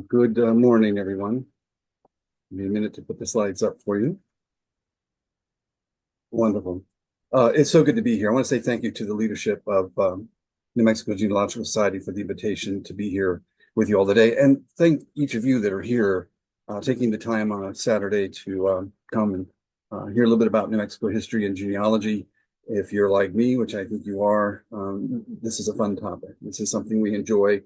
Good morning, everyone. Give me a minute to put the slides up for you. Wonderful. It's so good to be here. I want to say thank you to the leadership of New Mexico Genealogical Society for the invitation to be here with you all today. And thank each of you that are here, taking the time on a Saturday to come and hear a little bit about New Mexico history and genealogy. If you're like me, which I think you are, this is a fun topic. This is something we enjoy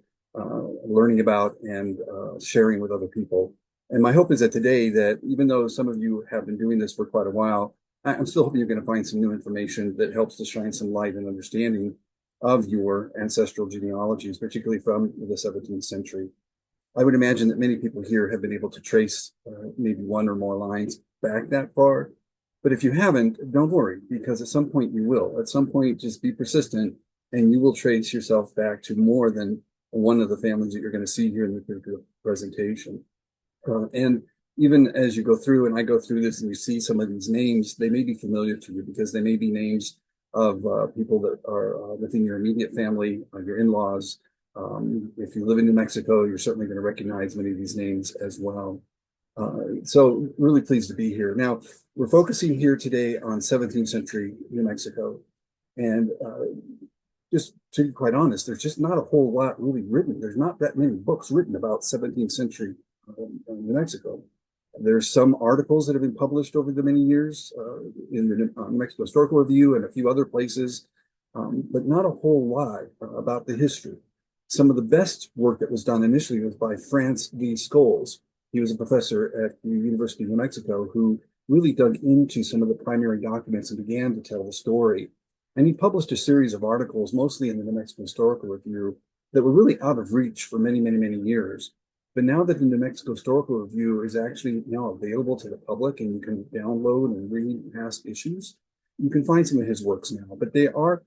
learning about and sharing with other people. And my hope is that today, that even though some of you have been doing this for quite a while, I'm still hoping you're going to find some new information that helps to shine some light and understanding of your ancestral genealogies, particularly from the 17th century. I would imagine that many people here have been able to trace maybe one or more lines back that far. But if you haven't, don't worry, because at some point you will. At some point, just be persistent, and you will trace yourself back to more than one of the families that you're going to see here in the particular presentation. And even as you go through, and I go through this, and you see some of these names, they may be familiar to you because they may be names of people that are within your immediate family, your in-laws. If you live in New Mexico, you're certainly going to recognize many of these names as well. So really pleased to be here. Now, we're focusing here today on 17th century New Mexico. And just to be quite honest, there's just not a whole lot really written. There's not that many books written about 17th century New Mexico. There's some articles that have been published over the many years in the New Mexico Historical Review and a few other places, but not a whole lot about the history. Some of the best work that was done initially was by Francis D. Scholes. He was a professor at the University of New Mexico who really dug into some of the primary documents and began to tell the story. And he published a series of articles, mostly in the New Mexico Historical Review, that were really out of reach for many, many, many years. But now that the New Mexico Historical Review is actually now available to the public and you can download and read past issues, you can find some of his works now. But they are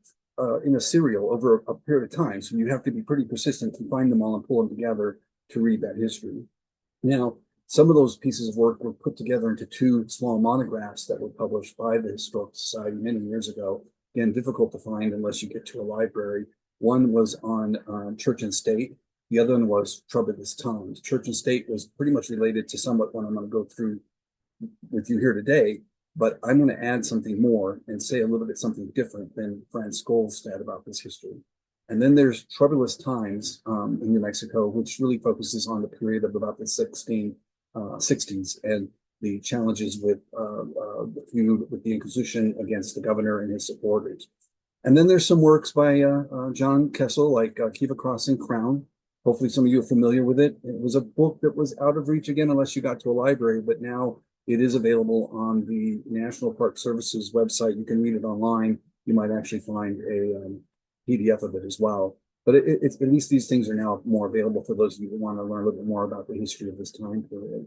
in a serial over a period of time. So you have to be pretty persistent to find them all and pull them together to read that history. Now, some of those pieces of work were put together into two small monographs that were published by the Historical Society many years ago. Again, difficult to find unless you get to a library. One was on church and state. The other one was Troublous Times. Church and state was pretty much related to somewhat what I'm going to go through with you here today, but I'm going to add something more and say a little bit something different than Francis Scholes said about this history. And then there's Troublous Times in New Mexico, which really focuses on the period of about the 1660s and the challenges with the feud with the Inquisition against the governor and his supporters. And then there's some works by John Kessel, like Kiva Crossing Crown. Hopefully some of you are familiar with it. It was a book that was out of reach again, unless you got to a library, but now it is available on the National Park Service's website. You can read it online. You might actually find a PDF of it as well. But it's at least these things are now more available for those of you who want to learn a little bit more about the history of this time period.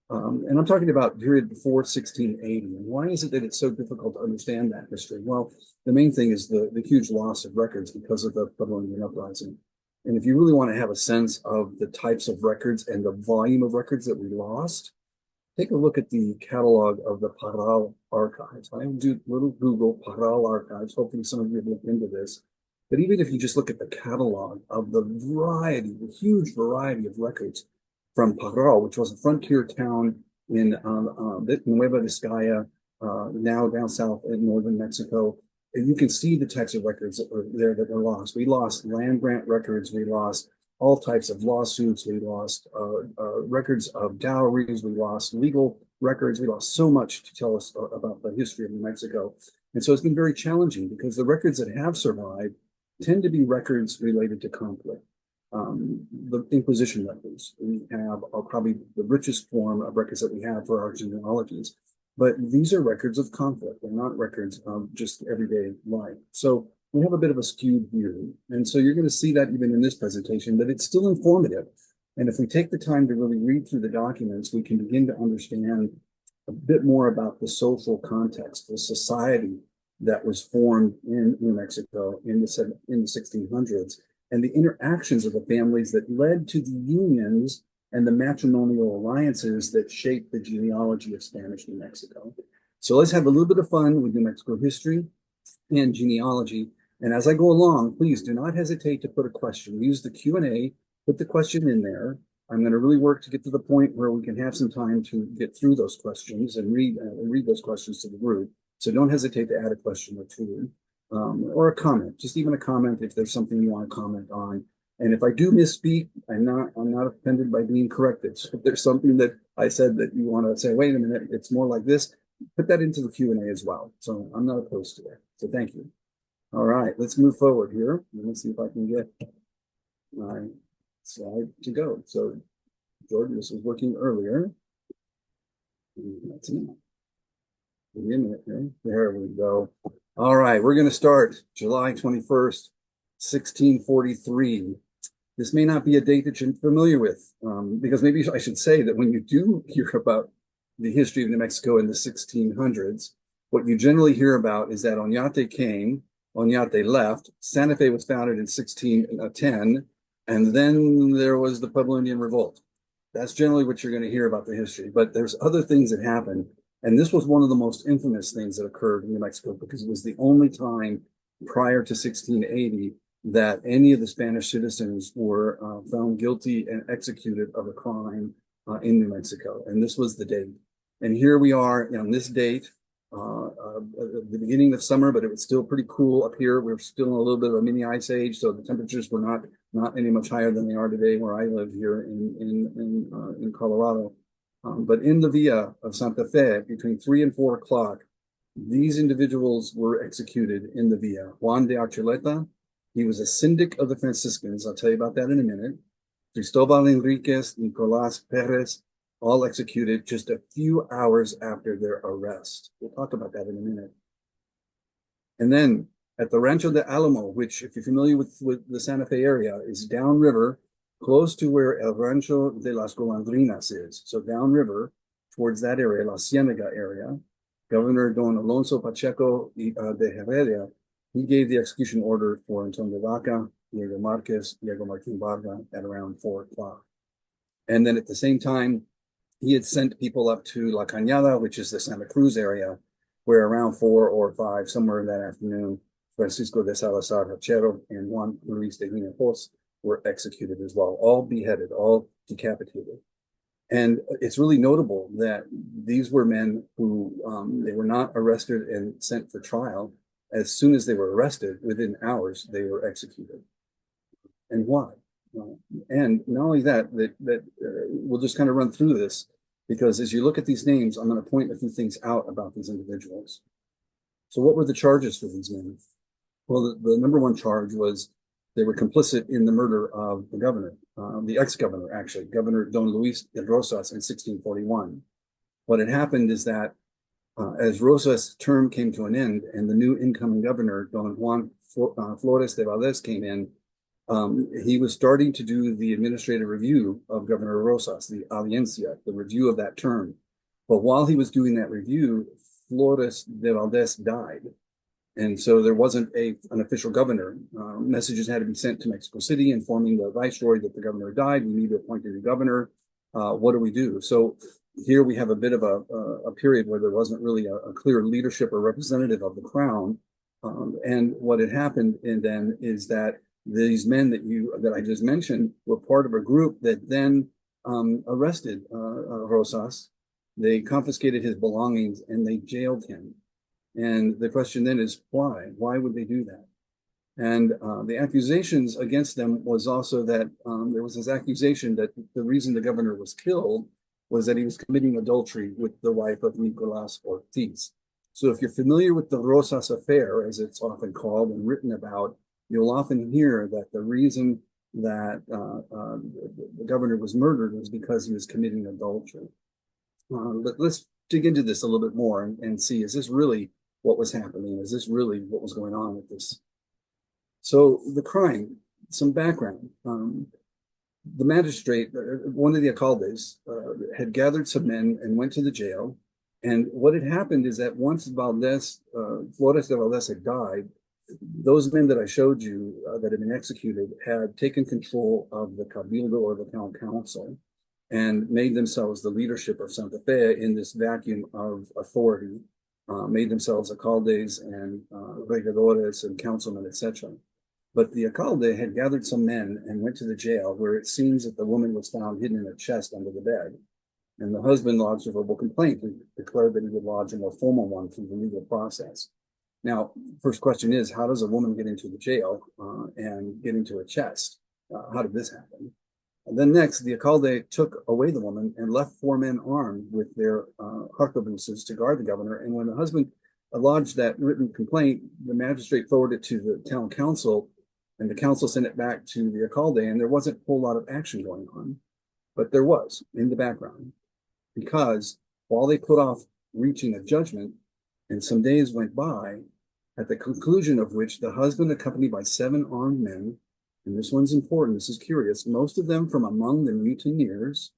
And I'm talking about period before 1680. And why is it that it's so difficult to understand that history? Well, the main thing is the huge loss of records because of the Indian Uprising. And if you really want to have a sense of the types of records and the volume of records that we lost, take a look at the catalog of the Parral archives. I will do a little Google Parral archives. Hopefully some of you have looked into this. But even if you just look at the catalog of the huge variety of records from Parral, which was a frontier town in Nueva Vizcaya, now down south in northern Mexico, and you can see the types of records that were there that were lost. We lost land grant records. We lost all types of lawsuits. We lost records of dowries. We lost legal records. We lost so much to tell us about the history of New Mexico. And so it's been very challenging because the records that have survived tend to be records related to conflict. The Inquisition records we have are probably the richest form of records that we have for our genealogies. But these are records of conflict. They're not records of just everyday life. So we have a bit of a skewed view. And so you're going to see that even in this presentation, but it's still informative. And if we take the time to really read through the documents, we can begin to understand a bit more about the social context, the society that was formed in New Mexico in the 1600s, and the interactions of the families that led to the unions and the matrimonial alliances that shaped the genealogy of Spanish New Mexico. So let's have a little bit of fun with New Mexico history and genealogy. And as I go along, please do not hesitate to put a question. Use the Q&A, put the question in there. I'm going to really work to get to the point where we can have some time to get through those questions and read those questions to the group. So don't hesitate to add a question or two, or a comment, just even a comment if there's something you want to comment on. And if I do misspeak, I'm not offended by being corrected. So if there's something that I said that you want to say, wait a minute, it's more like this, put that into the Q&A as well. So I'm not opposed to that. So thank you. All right, let's move forward here. Let me see if I can get my slide to go. So Jordan, this was working earlier. That's enough. Give me a minute here. There we go. All right, we're going to start July 21st, 1643. This may not be a date that you're familiar with, because maybe I should say that when you do hear about the history of New Mexico in the 1600s, what you generally hear about is that Oñate came, Oñate left, Santa Fe was founded in 1610, and then there was the Pueblo Indian Revolt. That's generally what you're going to hear about the history. But there's other things that happened. And this was one of the most infamous things that occurred in New Mexico because it was the only time prior to 1680 that any of the Spanish citizens were found guilty and executed of a crime in New Mexico. And this was the date. And here we are on this date, the beginning of summer, but it was still pretty cool up here. We're still in a little bit of a mini ice age, so the temperatures were not any much higher than they are today where I live here in Colorado. But in the Villa of Santa Fe, between 3 and 4 o'clock, these individuals were executed in the Villa. Juan de Archuleta, he was a syndic of the Franciscans. I'll tell you about that in a minute. Cristobal Enriquez, Nicolás Perez, all executed just a few hours after their arrest. We'll talk about that in a minute. And then at the Rancho de Alamo, which, if you're familiar with the Santa Fe area, is downriver, close to where El Rancho de las Golondrinas is. So downriver, towards that area, La Cienega area, Governor Don Alonso Pacheco de Heredia, he gave the execution order for Antonio Vaca, Diego Marquez, Diego Martin Barba at around 4 o'clock. And then at the same time, he had sent people up to La Cañada, which is the Santa Cruz area, where around 4 or 5, somewhere in that afternoon, Francisco de Salazar Hachero and Juan Luis de Hinojos were executed as well, all beheaded, all decapitated. And it's really notable that these were men who they were not arrested and sent for trial. As soon as they were arrested, within hours, they were executed. And why? And not only that, we'll just kind of run through this, because as you look at these names, I'm going to point a few things out about these individuals. So what were the charges for these men? Well, the number one charge was they were complicit in the murder of the governor, the ex-governor, actually, Governor Don Luis de Rosas in 1641. What had happened is that as Rosas' term came to an end and the new incoming governor, Don Juan Flores de Valdez, came in, he was starting to do the administrative review of Governor Rosas, the audiencia, the review of that term. But while he was doing that review, Flores de Valdez died. And so there wasn't an official governor. Messages had to be sent to Mexico City informing the viceroy that the governor died. We need to appoint a new governor. What do we do? So here we have a bit of a period where there wasn't really a clear leadership or representative of the crown. And what had happened then is that these men that I just mentioned were part of a group that then arrested Rosas. They confiscated his belongings and they jailed him. And the question then is why? Why would they do that? And the accusations against them was also that there was this accusation that the reason the governor was killed was that he was committing adultery with the wife of Nicolás Ortiz. So if you're familiar with the Rosas affair, as it's often called and written about, you'll often hear that the reason that the governor was murdered was because he was committing adultery. But let's dig into this a little bit more and see, is this really what was happening? Is this really what was going on with this? So the crime, some background. The magistrate, one of the alcaldes, had gathered some men and went to the jail. And what had happened is that once Flores de Valdez had died, those men that I showed you that had been executed had taken control of the cabildo or the town council and made themselves the leadership of Santa Fe in this vacuum of authority, made themselves alcaldes and regidores and councilmen, etc. But the alcalde had gathered some men and went to the jail, where it seems that the woman was found hidden in a chest under the bed. And the husband lodged a verbal complaint and declared that he would lodge a more formal one through the legal process. Now, first question is, how does a woman get into the jail and get into a chest? How did this happen? And then next, the alcalde took away the woman and left 4 men armed with their harquebuses to guard the governor. And when the husband lodged that written complaint, the magistrate forwarded it to the town council, and the council sent it back to the alcalde, and there wasn't a whole lot of action going on. But there was in the background, because while they put off reaching a judgment, and some days went by, at the conclusion of which the husband, accompanied by 7 armed men, and this one's important, this is curious, most of them from among the mutineers,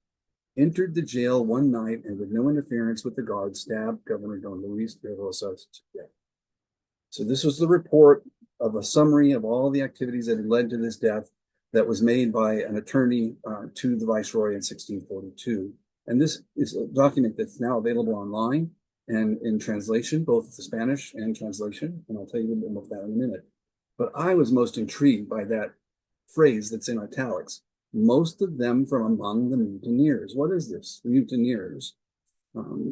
entered the jail one night and with no interference with the guards, stabbed Governor Don Luis de Rosas to death. So this was the report of a summary of all the activities that had led to this death that was made by an attorney to the viceroy in 1642. And this is a document that's now available online and in translation, both the Spanish and translation. And I'll tell you a little bit more about that in a minute. But I was most intrigued by that phrase that's in italics. Most of them from among the mutineers. What is this? Mutineers.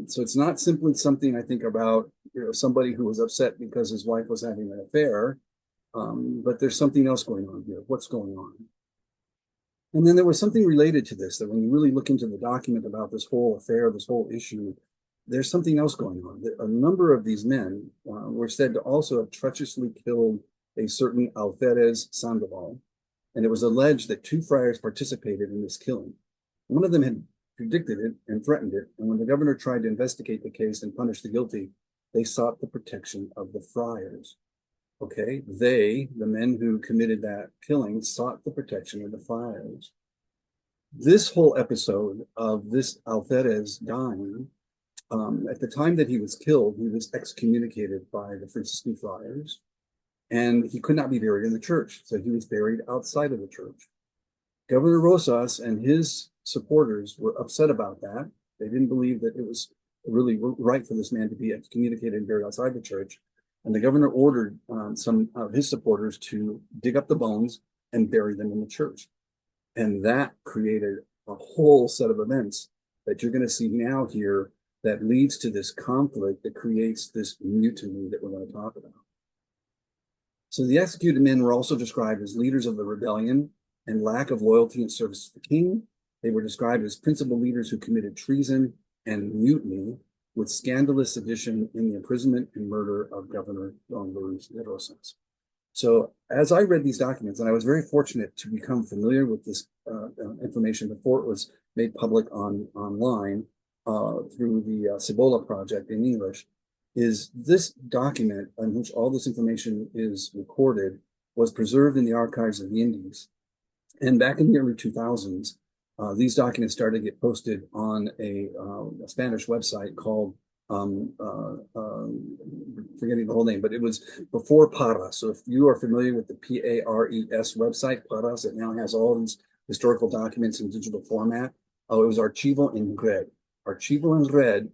So it's not simply something I think about, somebody who was upset because his wife was having an affair, but there's something else going on here. What's going on? And then there was something related to this, that when you really look into the document about this whole affair, this whole issue, there's something else going on. A number of these men were said to also have treacherously killed a certain Alferez Sandoval, and it was alleged that 2 friars participated in this killing. One of them had predicted it and threatened it, and when the governor tried to investigate the case and punish the guilty, they sought the protection of the friars. Okay, they, the men who committed that killing, sought the protection of the friars. This whole episode of this Alferez dying, at the time that he was killed, he was excommunicated by the Franciscan friars, and he could not be buried in the church, so he was buried outside of the church. Governor Rosas and his supporters were upset about that. They didn't believe that it was really right for this man to be excommunicated and buried outside the church. And the governor ordered some of his supporters to dig up the bones and bury them in the church. And that created a whole set of events that you're going to see now here that leads to this conflict that creates this mutiny that we're going to talk about. So the executed men were also described as leaders of the rebellion and lack of loyalty and service to the king. They were described as principal leaders who committed treason and mutiny, with scandalous sedition in the imprisonment and murder of Governor Don Luis de Rosas. So as I read these documents, and I was very fortunate to become familiar with this information before it was made public online through the Cibola Project in English, is this document on which all this information is recorded was preserved in the archives of the Indies. And back in the early 2000s, these documents started to get posted on a Spanish website called, forgetting the whole name, but it was before Paras. So if you are familiar with the PARES website, Paras, it now has all these historical documents in digital format. It was Archivo en Red. Archivo en Red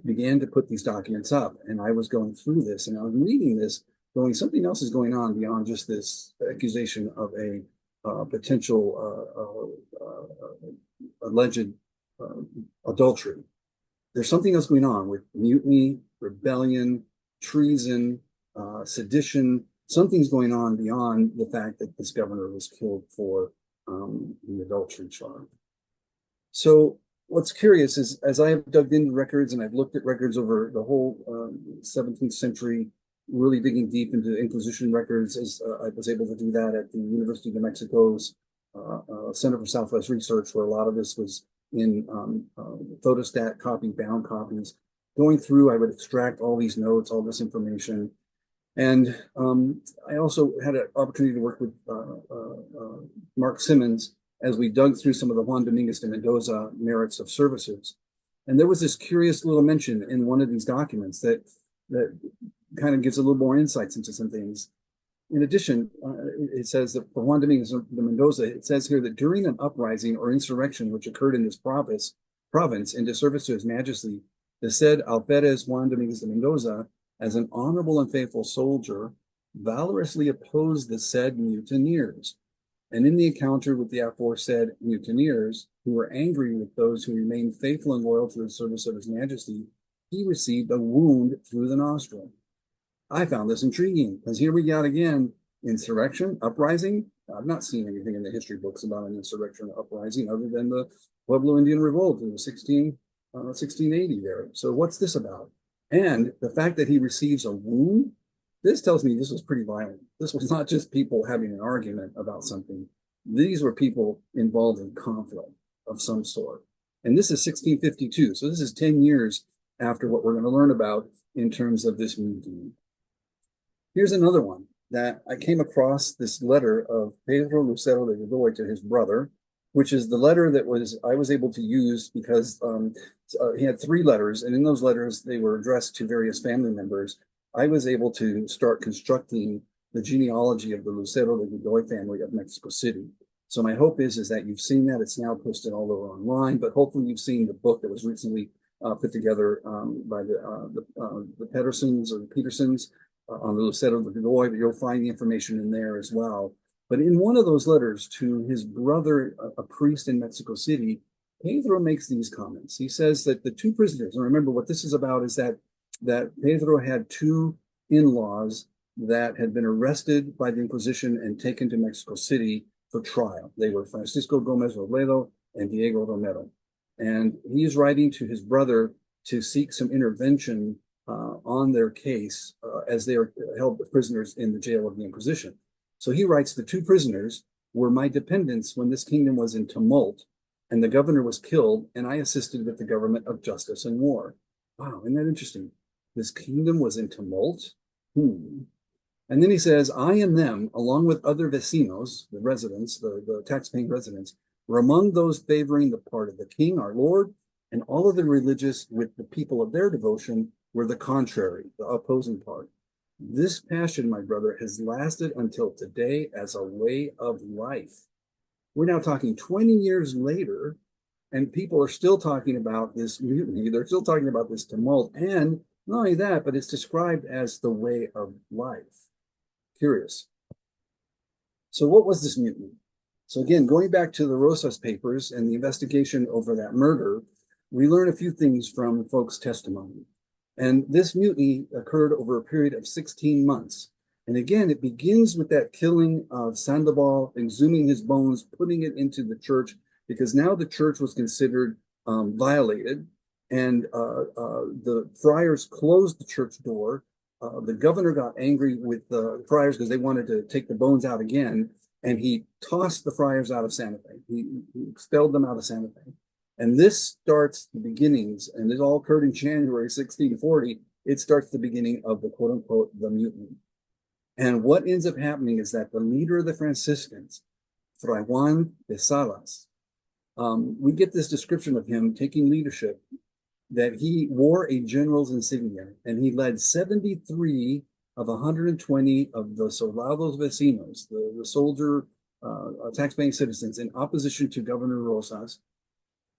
began to put these documents up, and I was going through this, and I was reading this, going, something else is going on beyond just this accusation of a potential alleged adultery. There's something else going on with mutiny, rebellion, treason, sedition. Something's going on beyond the fact that this governor was killed for the adultery charge. So what's curious is, as I have dug into records and I've looked at records over the whole 17th century, really digging deep into Inquisition records, as I was able to do that at the University of New Mexico's Center for Southwest Research, where a lot of this was in photostat copy, bound copies. Going through, I would extract all these notes, all this information. And I also had an opportunity to work with Marc Simmons as we dug through some of the Juan Dominguez de Mendoza merits of services. And there was this curious little mention in one of these documents that kind of gives a little more insights into some things. In addition, it says that for Juan Dominguez de Mendoza, it says here that during an uprising or insurrection which occurred in this province into service to His Majesty, the said Alferez Juan Dominguez de Mendoza, as an honorable and faithful soldier, valorously opposed the said mutineers. And in the encounter with the aforesaid mutineers, who were angry with those who remained faithful and loyal to the service of his majesty, he received a wound through the nostril. I found this intriguing because here we got again insurrection, uprising. I've not seen anything in the history books about an insurrection or uprising other than the Pueblo Indian Revolt in 1680 there. So what's this about? And the fact that he receives a wound, this tells me this was pretty violent. This was not just people having an argument about something. These were people involved in conflict of some sort. And this is 1652. So this is 10 years after what we're going to learn about in terms of this mutiny. Here's another one that I came across, this letter of Pedro Lucero de Godoy to his brother, which is the letter that I was able to use because he had 3 letters, and in those letters they were addressed to various family members. I was able to start constructing the genealogy of the Lucero de Godoy family of Mexico City. So my hope is that you've seen that. It's now posted all over online, but hopefully you've seen the book that was recently put together by the Petersons or the Petersons on the Lucero de Godoy, but you'll find the information in there as well. But in one of those letters to his brother, a priest in Mexico City, Pedro makes these comments. He says that the 2 prisoners, and remember what this is about is that Pedro had 2 in-laws that had been arrested by the Inquisition and taken to Mexico City for trial. They were Francisco Gomez Robledo and Diego Romero. And he is writing to his brother to seek some intervention on their case as they are held prisoners in the jail of the Inquisition. So he writes, the 2 prisoners were my dependents when this kingdom was in tumult and the governor was killed, and I assisted with the government of justice and war. Wow, isn't that interesting? This kingdom was in tumult? And then he says, I and them, along with other vecinos, the residents, the tax-paying residents, were among those favoring the part of the king, our lord, and all of the religious with the people of their devotion were the contrary, the opposing part. This passion, my brother, has lasted until today as a way of life. We're now talking 20 years later, and people are still talking about this mutiny. They're still talking about this tumult. And not only that, but it's described as the way of life. Curious. So what was this mutiny? So again, going back to the Rosas papers and the investigation over that murder, we learn a few things from folks' testimony. And this mutiny occurred over a period of 16 months. And again, it begins with that killing of Sandoval, exhuming his bones, putting it into the church, because now the church was considered violated. And the friars closed the church door. The governor got angry with the friars because they wanted to take the bones out again. And he tossed the friars out of Santa Fe. He expelled them out of Santa Fe. And this starts the beginnings, and it all occurred in January 1640. It starts the beginning of the quote unquote the mutiny. And what ends up happening is that the leader of the Franciscans, Fray Juan de Salas, we get this description of him taking leadership, that he wore a general's insignia, and he led 73 of 120 of the soldados vecinos, the soldier tax-paying citizens, in opposition to Governor Rosas,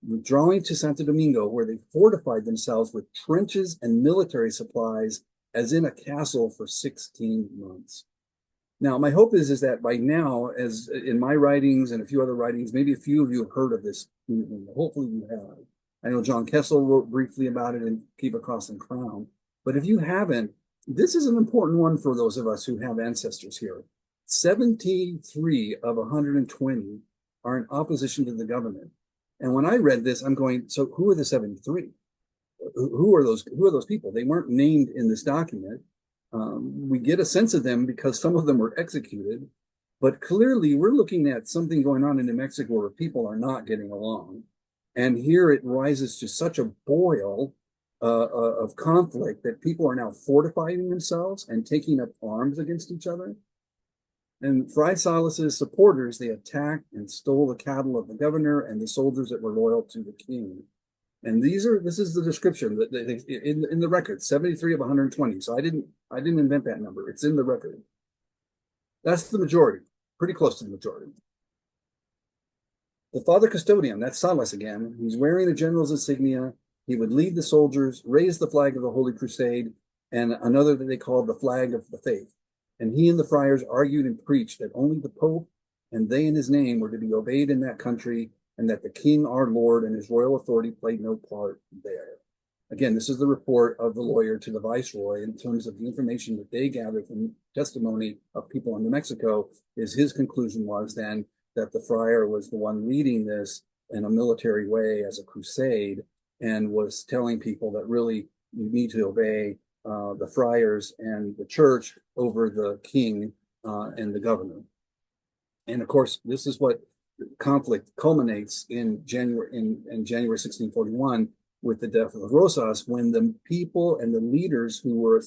withdrawing to Santo Domingo, where they fortified themselves with trenches and military supplies as in a castle for 16 months. Now, my hope is that by now, as in my writings and a few other writings, maybe a few of you have heard of this movement. Hopefully you have. I know John Kessel wrote briefly about it in Keep a Cross and Crown. But if you haven't, this is an important one for those of us who have ancestors here. 73 of 120 are in opposition to the government. And when I read this, I'm going, so who are the 73? Who are those people? They weren't named in this document. We get a sense of them because some of them were executed, but clearly we're looking at something going on in New Mexico where people are not getting along. And here it rises to such a boil of conflict that people are now fortifying themselves and taking up arms against each other. And Fray Salas's supporters, they attacked and stole the cattle of the governor and the soldiers that were loyal to the king. And this is the description that in the record, 73 of 120. So I didn't invent that number. It's in the record. That's the majority, pretty close to the majority. The father custodian, that's Salas again. He's wearing the general's insignia. He would lead the soldiers, raise the flag of the Holy Crusade, and another that they called the flag of the faith. and he and the friars argued and preached that only the Pope and they in his name were to be obeyed in that country, and that the king, our Lord, and his royal authority played no part there. Again, this is the report of the lawyer to the viceroy in terms of the information that they gathered from testimony of people in New Mexico. Is his conclusion was then that the friar was the one leading this in a military way as a crusade, and was telling people that really you need to obey the friars and the church over the king and the governor. And of course, this is what conflict culminates in January 1641 with the death of Rosas, when the people and the leaders who were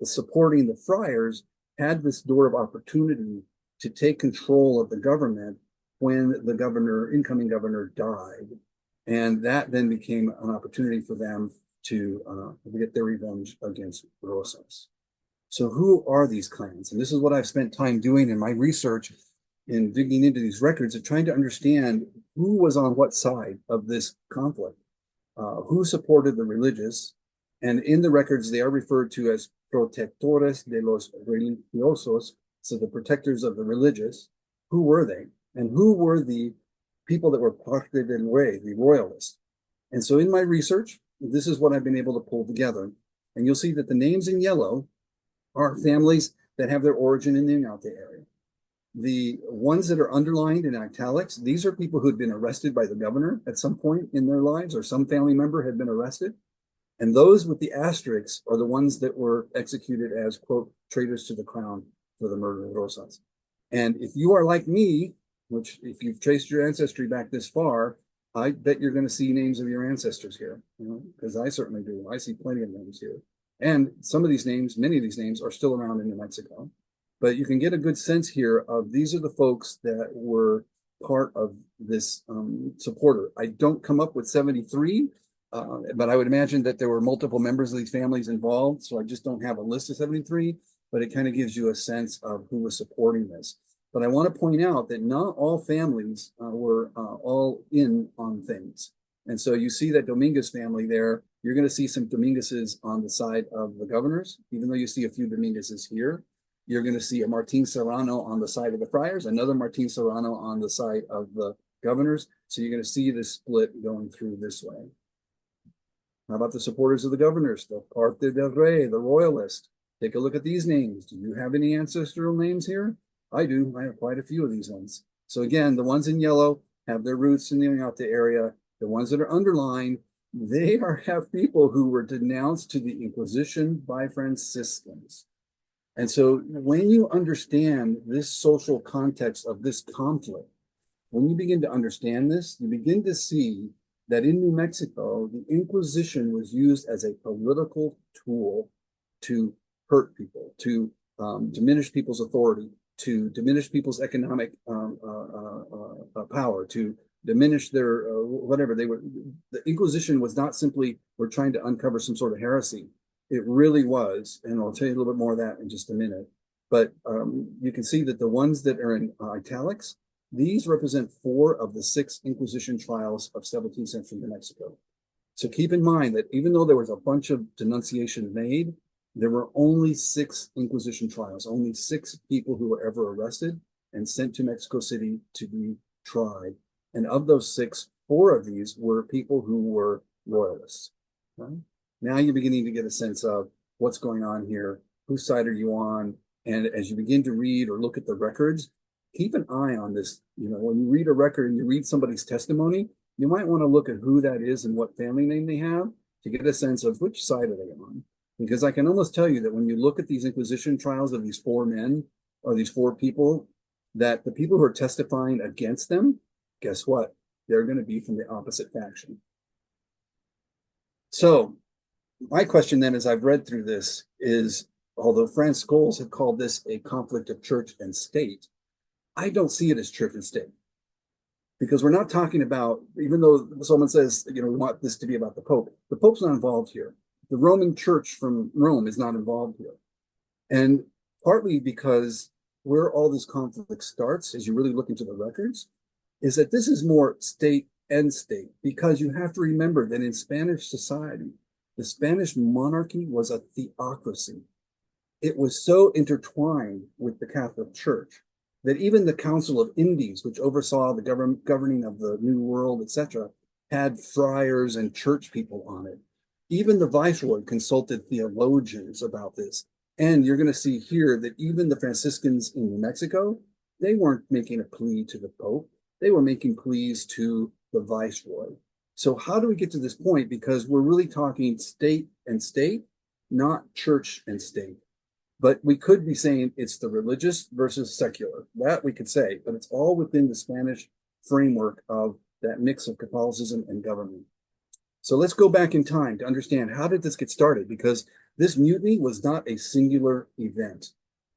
supporting the friars had this door of opportunity to take control of the government when the incoming governor died. And that then became an opportunity for them to get their revenge against Rosas. So who are these clans? And this is what I've spent time doing in my research in digging into these records of trying to understand who was on what side of this conflict, who supported the religious. And in the records, they are referred to as protectores de los religiosos, so the protectors of the religious. Who were they? And who were the people that were parte del rey, the royalists? And so in my research, this is what I've been able to pull together. And you'll see that the names in yellow are families that have their origin in the Oñate area. The ones that are underlined in italics, these are people who had been arrested by the governor at some point in their lives, or some family member had been arrested. And those with the asterisks are the ones that were executed as, quote, traitors to the crown for the murder of Rosas. And if you are like me, which if you've traced your ancestry back this far, I bet you're going to see names of your ancestors here, because I certainly do. I see plenty of names here. And some of these names, many of these names are still around in New Mexico. But you can get a good sense here of these are the folks that were part of this supporter. I don't come up with 73, but I would imagine that there were multiple members of these families involved. So I just don't have a list of 73, but it kind of gives you a sense of who was supporting this. But I want to point out that not all families were all in on things. And so you see that Dominguez family there. You're going to see some Dominguezes on the side of the governors, even though you see a few Dominguezes here. You're going to see a Martin Serrano on the side of the friars, another Martin Serrano on the side of the governors. So you're going to see this split going through this way. How about the supporters of the governors? The Parte del Rey, the royalist. Take a look at these names. Do you have any ancestral names here? I do. I have quite a few of these ones. So again, the ones in yellow have their roots in the Oñate area. The ones that are underlined, they have people who were denounced to the Inquisition by Franciscans. And so when you understand this social context of this conflict, when you begin to understand this, you begin to see that in New Mexico, the Inquisition was used as a political tool to hurt people, to diminish people's authority, to diminish people's economic power, to diminish their whatever they were. The Inquisition was not simply we're trying to uncover some sort of heresy. It really was, and I'll tell you a little bit more of that in just a minute. But you can see that the ones that are in italics, these represent 4 of the 6 Inquisition trials of 17th century New Mexico. So keep in mind that even though there was a bunch of denunciation made, there were only 6 Inquisition trials, only 6 people who were ever arrested and sent to Mexico City to be tried. And of those 6, 4 of these were people who were royalists. Right? Now you're beginning to get a sense of what's going on here, whose side are you on, and as you begin to read or look at the records, keep an eye on this. When you read a record and you read somebody's testimony, you might want to look at who that is and what family name they have to get a sense of which side are they on. Because I can almost tell you that when you look at these Inquisition trials of these 4 men or these 4 people, that the people who are testifying against them, guess what? They're going to be from the opposite faction. So my question then, as I've read through this, is although Franz Scholes had called this a conflict of church and state, I don't see it as church and state. Because we're not talking about, even though someone says, we want this to be about the Pope's not involved here. The Roman Church from Rome is not involved here. And partly because where all this conflict starts, as you really look into the records, is that this is more state and state, because you have to remember that in Spanish society, the Spanish monarchy was a theocracy. it was so intertwined with the Catholic Church that even the Council of Indies, which oversaw the governing of the New World, etc., had friars and church people on it. Even the Viceroy consulted theologians about this. And you're going to see here that even the Franciscans in New Mexico, they weren't making a plea to the Pope. They were making pleas to the Viceroy. So how do we get to this point? Because we're really talking state and state, not church and state. But we could be saying it's the religious versus secular. That we could say, but it's all within the Spanish framework of that mix of Catholicism and government. So let's go back in time to understand how did this get started? Because this mutiny was not a singular event.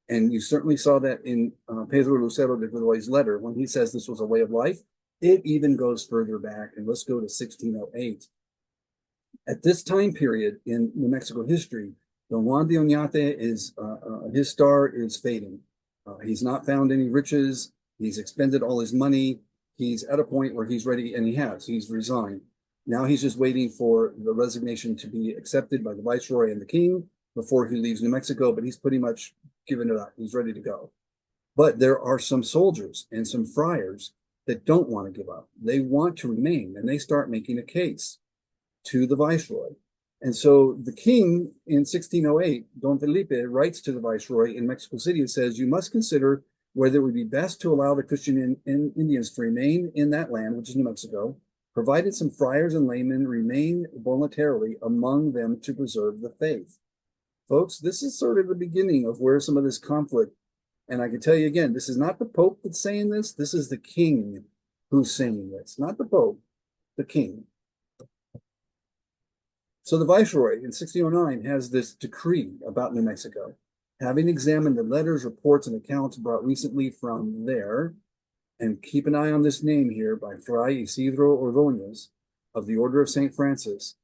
And you certainly saw that in Pedro Lucero de Godoy's letter when he says this was a way of life. It even goes further back, and let's go to 1608. At this time period in New Mexico history, Don Juan de Oñate is, his star is fading. He's not found any riches. He's expended all his money. He's at a point where he's ready, and he's resigned. Now he's just waiting for the resignation to be accepted by the Viceroy and the King before he leaves New Mexico, but he's pretty much given it up. He's ready to go. But there are some soldiers and some friars that don't want to give up. They want to remain, and they start making a case to the Viceroy. And so the king in 1608, Don Felipe, writes to the Viceroy in Mexico City and says, you must consider whether it would be best to allow the Christian Indians to remain in that land, which is New Mexico, provided some friars and laymen remain voluntarily among them to preserve the faith. Folks, this is sort of the beginning of where some of this conflict, and I can tell you again, this is not the Pope that's saying this. This is the king who's saying this, not the Pope, the king. So the Viceroy in 1609 has this decree about New Mexico. Having examined the letters, reports, and accounts brought recently from there, and keep an eye on this name here by Fray Isidro Ordóñez of the Order of St. Francis,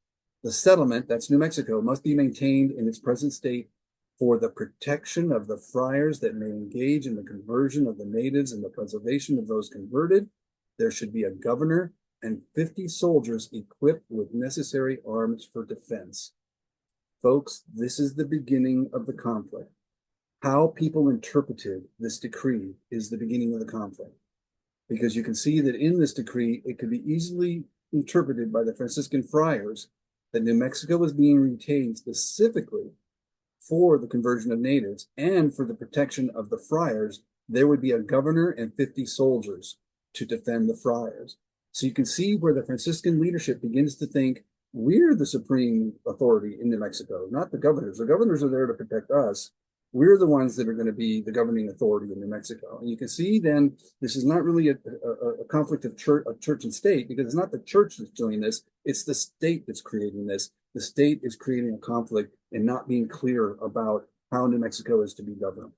the settlement, that's New Mexico, must be maintained in its present state for the protection of the friars that may engage in the conversion of the natives and the preservation of those converted. There should be a governor and 50 soldiers equipped with necessary arms for defense. Folks, this is the beginning of the conflict. How people interpreted this decree is the beginning of the conflict. Because you can see that in this decree, it could be easily interpreted by the Franciscan friars that New Mexico was being retained specifically for the conversion of natives and for the protection of the friars. There would be a governor and 50 soldiers to defend the friars. So you can see where the Franciscan leadership begins to think, we're the supreme authority in New Mexico, not the governors. The governors are there to protect us. We're the ones that are going to be the governing authority in New Mexico. And you can see then this is not really a conflict of church and state, because it's not the church that's doing this. It's the state that's creating this. The state is creating a conflict and not being clear about how New Mexico is to be governed.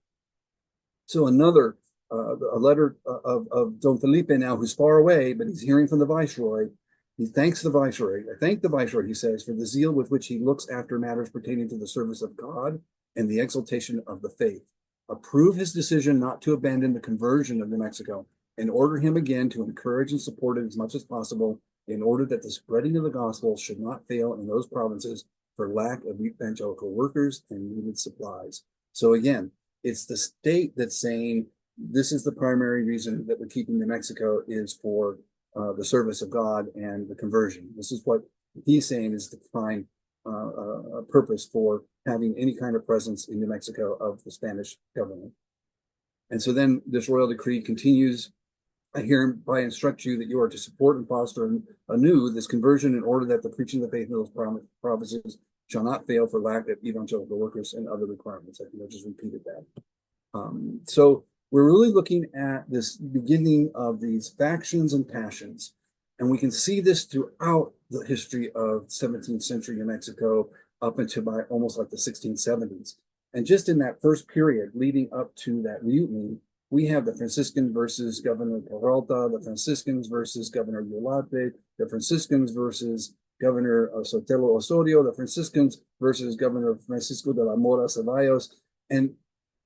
So another a letter of Don Felipe now, who's far away, but he's hearing from the Viceroy. He thanks the Viceroy. I thank the Viceroy, he says, for the zeal with which he looks after matters pertaining to the service of God and the exaltation of the faith. Approve his decision not to abandon the conversion of New Mexico, and order him again to encourage and support it as much as possible, in order that the spreading of the gospel should not fail in those provinces for lack of evangelical workers and needed supplies. So again, it's the state that's saying this is the primary reason that we're keeping New Mexico is for the service of God and the conversion. This is what he's saying is the prime purpose for having any kind of presence in New Mexico of the Spanish government. And so then this royal decree continues. I hereby instruct you that you are to support and foster anew this conversion in order that the preaching of the faith in those provinces shall not fail for lack of evangelical workers and other requirements. I think I just repeated that. So we're really looking at this beginning of these factions and passions. And we can see this throughout the history of 17th century New Mexico up into by almost like the 1670s. And just in that first period leading up to that mutiny, we have the Franciscan versus Governor Peralta, the Franciscans versus Governor Yolate, the Franciscans versus Governor Sotelo Osorio, the Franciscans versus Governor Francisco de la Mora Ceballos. And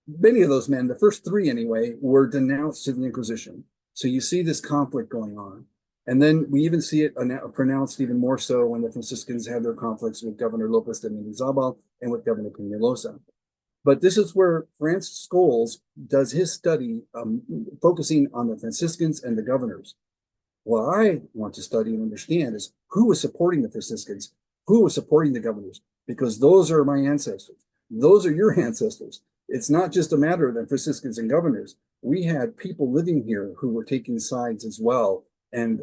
many of those men, the first three anyway, were denounced to the Inquisition. So you see this conflict going on. And then we even see it pronounced even more so when the Franciscans had their conflicts with Governor Lopez de Mendizábal and with Governor Peñalosa. But this is where Francis Scholes does his study, focusing on the Franciscans and the governors. What I want to study and understand is who was supporting the Franciscans, who was supporting the governors, because those are my ancestors. Those are your ancestors. It's not just a matter of the Franciscans and governors. We had people living here who were taking sides as well. And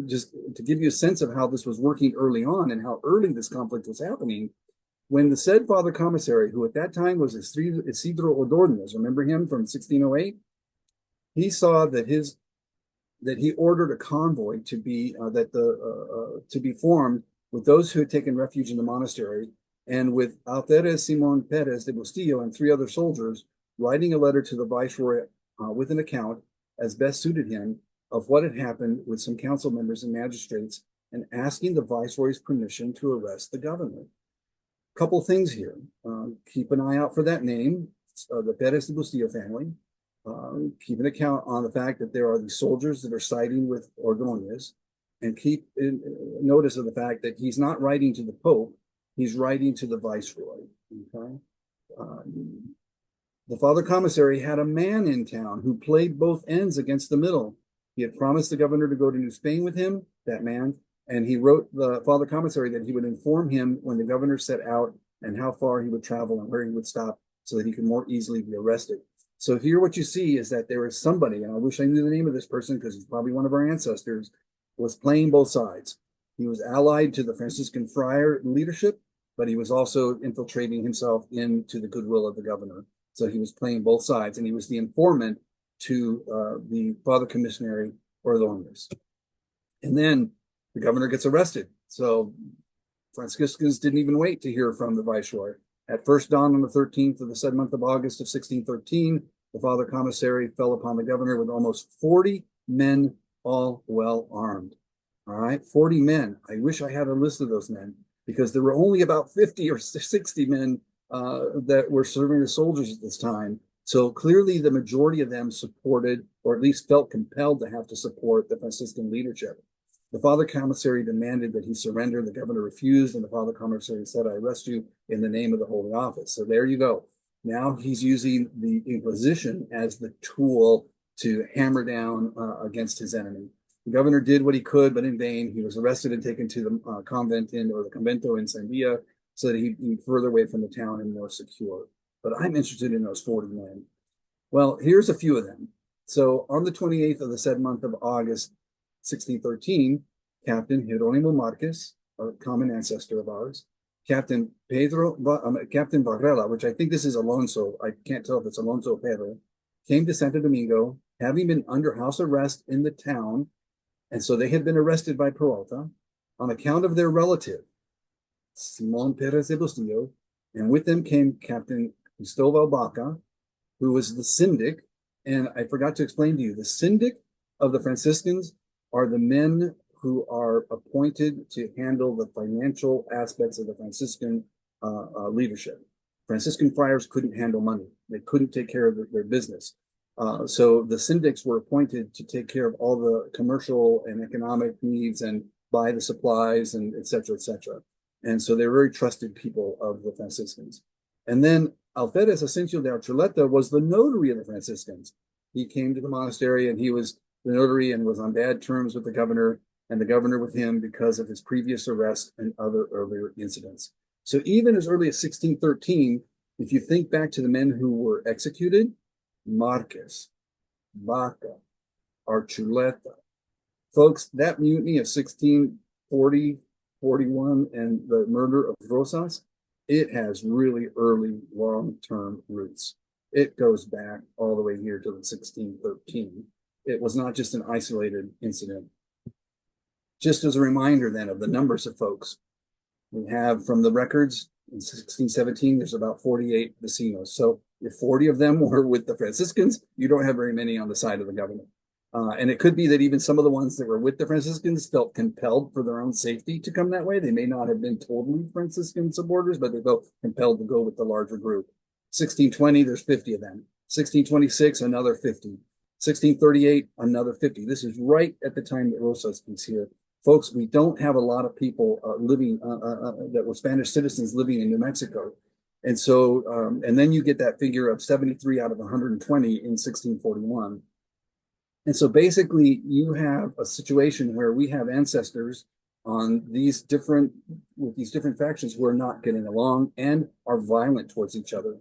just to give you a sense of how this was working early on and how early this conflict was happening, when the said Father Commissary, who at that time was Isidro Ordóñez, remember him from 1608? He saw that he ordered a convoy to be to be formed with those who had taken refuge in the monastery, and with Alferez Simon Perez de Bustillo and 3 other soldiers, writing a letter to the viceroy with an account, as best suited him, of what had happened with some council members and magistrates, and asking the viceroy's permission to arrest the governor. Couple things here. Keep an eye out for that name, the Perez de Bustillo family. Keep an account on the fact that there are these soldiers that are siding with Ordóñez, and keep notice of the fact that he's not writing to the Pope, he's writing to the viceroy. Okay. The Father Commissary had a man in town who played both ends against the middle. He had promised the governor to go to New Spain with him, that man, and he wrote the Father Commissary that he would inform him when the governor set out and how far he would travel and where he would stop so that he could more easily be arrested. So here what you see is that there is somebody, and I wish I knew the name of this person because he's probably one of our ancestors, was playing both sides. He was allied to the Franciscan friar leadership, but he was also infiltrating himself into the goodwill of the governor. So he was playing both sides, and he was the informant to the Father Commissary Ordóñez. And then the governor gets arrested. So Franciscans didn't even wait to hear from the viceroy. At first dawn on the 13th of the said month of August of 1613, the Father Commissary fell upon the governor with almost 40 men, all well armed. All right, 40 men. I wish I had a list of those men, because there were only about 50 or 60 men that were serving as soldiers at this time. So clearly the majority of them supported, or at least felt compelled to have to support, the Franciscan leadership. The Father Commissary demanded that he surrender. The governor refused, and the Father Commissary said, "I arrest you in the name of the Holy Office." So there you go. Now he's using the Inquisition as the tool to hammer down against his enemy. The governor did what he could, but in vain. He was arrested and taken to the convent or the convento in Sandia, so that he'd be further away from the town and more secure. But I'm interested in those 40 men. Well, here's a few of them. So on the 28th of the said month of August, 1613, Captain Jerónimo Marquez, a common ancestor of ours, Captain Varela, which I think this is Alonso, I can't tell if it's Alonso Pedro, came to Santo Domingo, having been under house arrest in the town, and so they had been arrested by Peralta on account of their relative, Simón Pérez de Bustillo, and with them came Captain Cristobal Baca, who was the syndic. And I forgot to explain to you, the syndic of the Franciscans are the men who are appointed to handle the financial aspects of the Franciscan leadership. Franciscan friars couldn't handle money. They couldn't take care of their business. So the syndics were appointed to take care of all the commercial and economic needs and buy the supplies and et cetera, et cetera. And so they're very trusted people of the Franciscans. And then Alferez Asensio de Archuleta was the notary of the Franciscans. He came to the monastery and he was the notary and was on bad terms with the governor, and the governor with him because of his previous arrest and other earlier incidents. So even as early as 1613, if you think back to the men who were executed, Marquez, Baca, Archuleta, folks, that mutiny of 1640, 41, and the murder of Rosas, it has really early long-term roots. It goes back all the way here to 1613. It was not just an isolated incident. Just as a reminder then of the numbers of folks, we have from the records in 1617, there's about 48 vecinos. So if 40 of them were with the Franciscans, you don't have very many on the side of the government. And it could be that even some of the ones that were with the Franciscans felt compelled for their own safety to come that way. They may not have been totally Franciscan supporters, but they felt compelled to go with the larger group. 1620, there's 50 of them. 1626, another 50. 1638, another 50. This is right at the time that Rosas is here. Folks, we don't have a lot of people living that were Spanish citizens living in New Mexico. And so, and then you get that figure of 73 out of 120 in 1641. And so basically you have a situation where we have ancestors on these different, with these different factions who are not getting along and are violent towards each other.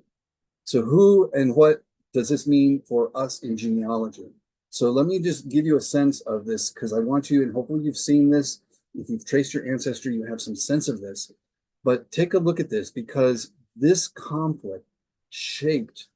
So who and what does this mean for us in genealogy? So let me just give you a sense of this, because I want you, and hopefully you've seen this. If you've traced your ancestry, you have some sense of this. But take a look at this, because this conflict shaped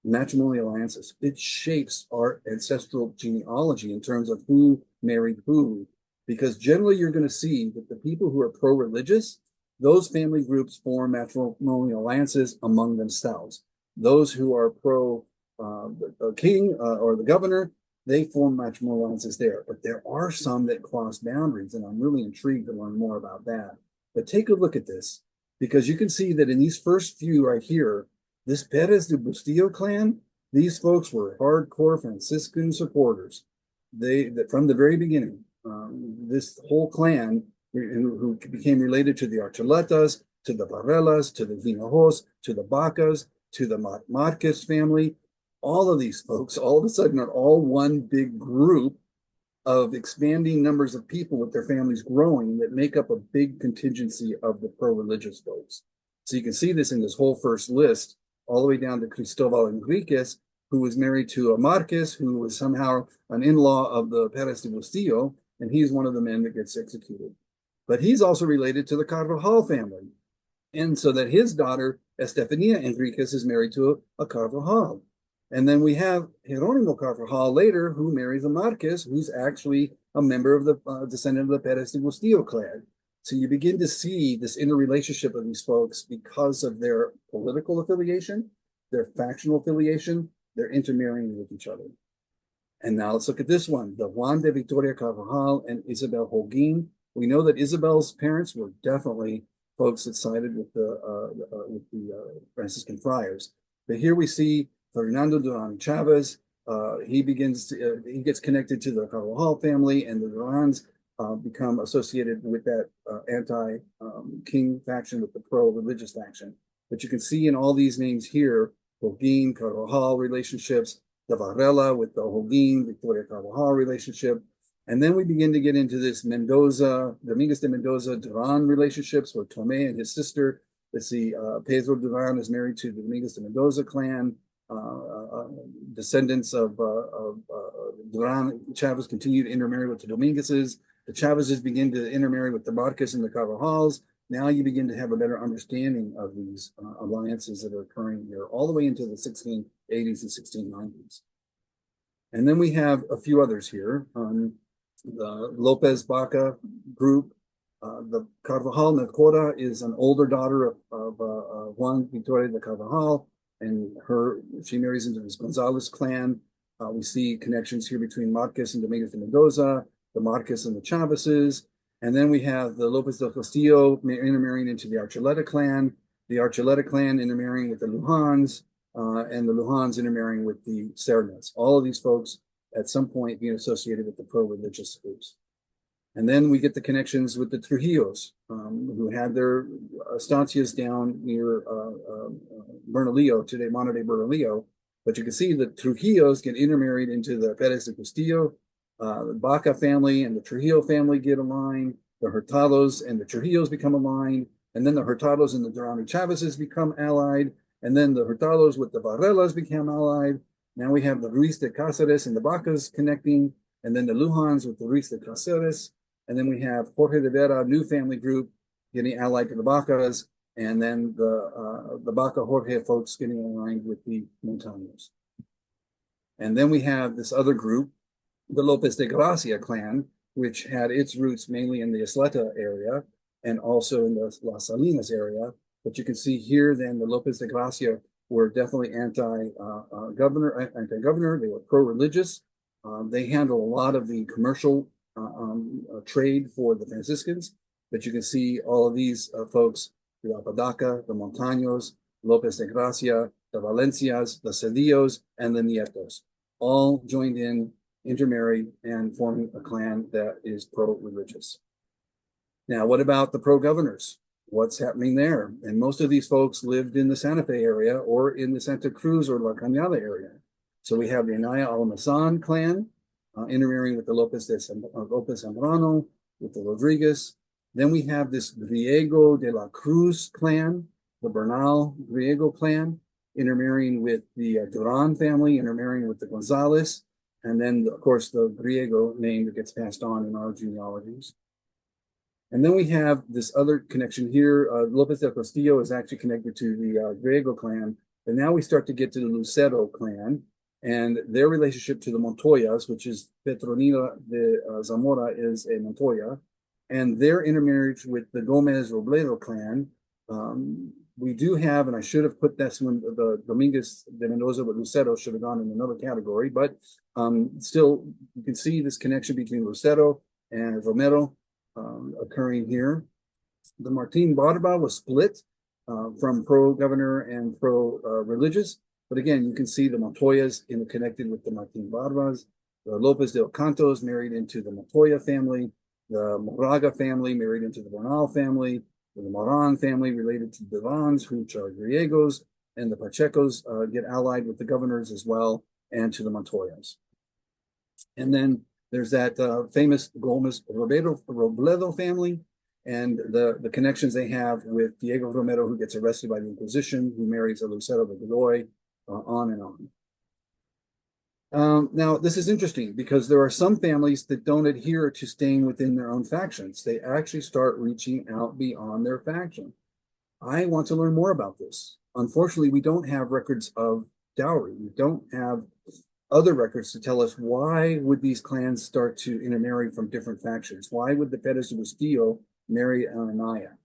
matrimonial alliances. It shapes our ancestral genealogy in terms of who married who, because generally you're going to see that the people who are pro-religious, those family groups form matrimonial alliances among themselves. Those who are pro the king or the governor, they form matrimonial alliances there. But there are some that cross boundaries, and I'm really intrigued to learn more about that. But take a look at this, because you can see that in these first few right here, this Perez de Bustillo clan, these folks were hardcore Franciscan supporters. They, from the very beginning, this whole clan who became related to the Archuletas, to the Varellas, to the Hinojos, to the Bacas, to the Marquez family, all of these folks all of a sudden are all one big group of expanding numbers of people with their families growing that make up a big contingency of the pro-religious folks. So you can see this in this whole first list, all the way down to Cristobal Enriquez, who was married to a Marquez, who was somehow an in-law of the Perez de Bustillo, and he's one of the men that gets executed. But he's also related to the Carvajal family. And so that his daughter, Estefania Enriquez, is married to a Carvajal. And then we have Jeronimo Carvajal later, who marries a Marquez, who's actually a member of the descendant of the Perez de Bustillo clan. So you begin to see this interrelationship of these folks because of their political affiliation, their factional affiliation, they're intermarrying with each other. And now let's look at this one, the Juan de Victoria Carvajal and Isabel Holguin. We know that Isabel's parents were definitely folks that sided with the Franciscan friars. But here we see Fernando Duran Chavez. He gets connected to the Carvajal family, and the Durans become associated with that anti-king faction, with the pro-religious faction. But you can see in all these names here, Holguin, Carvajal relationships, the Varela with the Holguin, Victoria Carvajal relationship. And then we begin to get into this Mendoza, Dominguez de Mendoza, Duran relationships with Tomé and his sister. Let's see, Pedro Duran is married to the Dominguez de Mendoza clan. Descendants of Duran Chavez continue to intermarry with the Dominguezes. The Chavezes begin to intermarry with the Marquez and the Carvajals. Now you begin to have a better understanding of these alliances that are occurring here all the way into the 1680s and 1690s. And then we have a few others here. The Lopez Baca group. The Carvajal Necora is an older daughter of Juan Victoria de Carvajal, and she marries into this Gonzalez clan. We see connections here between Marquez and Dominguez de Mendoza, the Marquez and the Chavezes. And then we have the Lopez del Castillo intermarrying into the Archuleta clan, the Archuleta clan intermarrying with the Lujans, and the Lujans intermarrying with the Sernas. All of these folks at some point being associated with the pro-religious groups. And then we get the connections with the Trujillos, who had their estancias down near Bernalillo, today modern-day Bernalillo. But you can see the Trujillos get intermarried into the Perez de Castillo. The Baca family and the Trujillo family get aligned. The Hurtados and the Trujillos become aligned. And then the Hurtados and the Durán Chavezes become allied. And then the Hurtados with the Varellas become allied. Now we have the Ruiz de Cáceres and the Bacas connecting. And then the Lujans with the Ruiz de Cáceres. And then we have Jorge de Vera, new family group, getting allied to the Bacas. And then the Baca Jorge folks getting aligned with the Montaños. And then we have this other group, the Lopez de Gracia clan, which had its roots mainly in the Isleta area and also in the Las Salinas area. But you can see here then the Lopez de Gracia were definitely anti-governor. They were pro-religious. They handled a lot of the commercial trade for the Franciscans. But you can see all of these folks, the Apodaca, the Montaños, Lopez de Gracia, the Valencias, the Cedillos, and the Nietos, all joined in, intermarried, and forming a clan that is pro-religious. Now, what about the pro-governors? what's happening there. And most of these folks lived in the Santa Fe area or in the Santa Cruz or La Cañada area. So we have the Anaya Almazan clan intermarrying with the Lopez Zambrano, with the Rodriguez. Then we have this Griego de la Cruz clan, the Bernal Griego clan, intermarrying with the Duran family, intermarrying with the Gonzalez, and then, of course, the Griego name that gets passed on in our genealogies. And then we have this other connection here. Lopez del Castillo is actually connected to the Griego clan. And now we start to get to the Lucero clan and their relationship to the Montoyas, which is Petronila de Zamora is a Montoya, and their intermarriage with the Gomez Robledo clan. We do have, and I should have put this one, the Dominguez de Mendoza with Lucero should have gone in another category, but still, you can see this connection between Lucero and Romero occurring here. The Martin Barba was split from pro-governor and pro-religious, but again, you can see the Montoyas connected with the Martin Barbas. The Lopez de Ocantos married into the Montoya family. The Moraga family married into the Bernal family. The Moran family related to the Durans, which are Griegos, and the Pachecos get allied with the governors as well, and to the Montoyas. And then there's that famous Gomez Robledo family, and the connections they have with Diego Romero, who gets arrested by the Inquisition, who marries a Lucero de Godoy, on and on. Now, this is interesting because there are some families that don't adhere to staying within their own factions. They actually start reaching out beyond their faction. I want to learn more about this. Unfortunately, we don't have records of dowry. We don't have other records to tell us why would these clans start to intermarry from different factions. Why would the Perez de Bustillo marry an Anaya?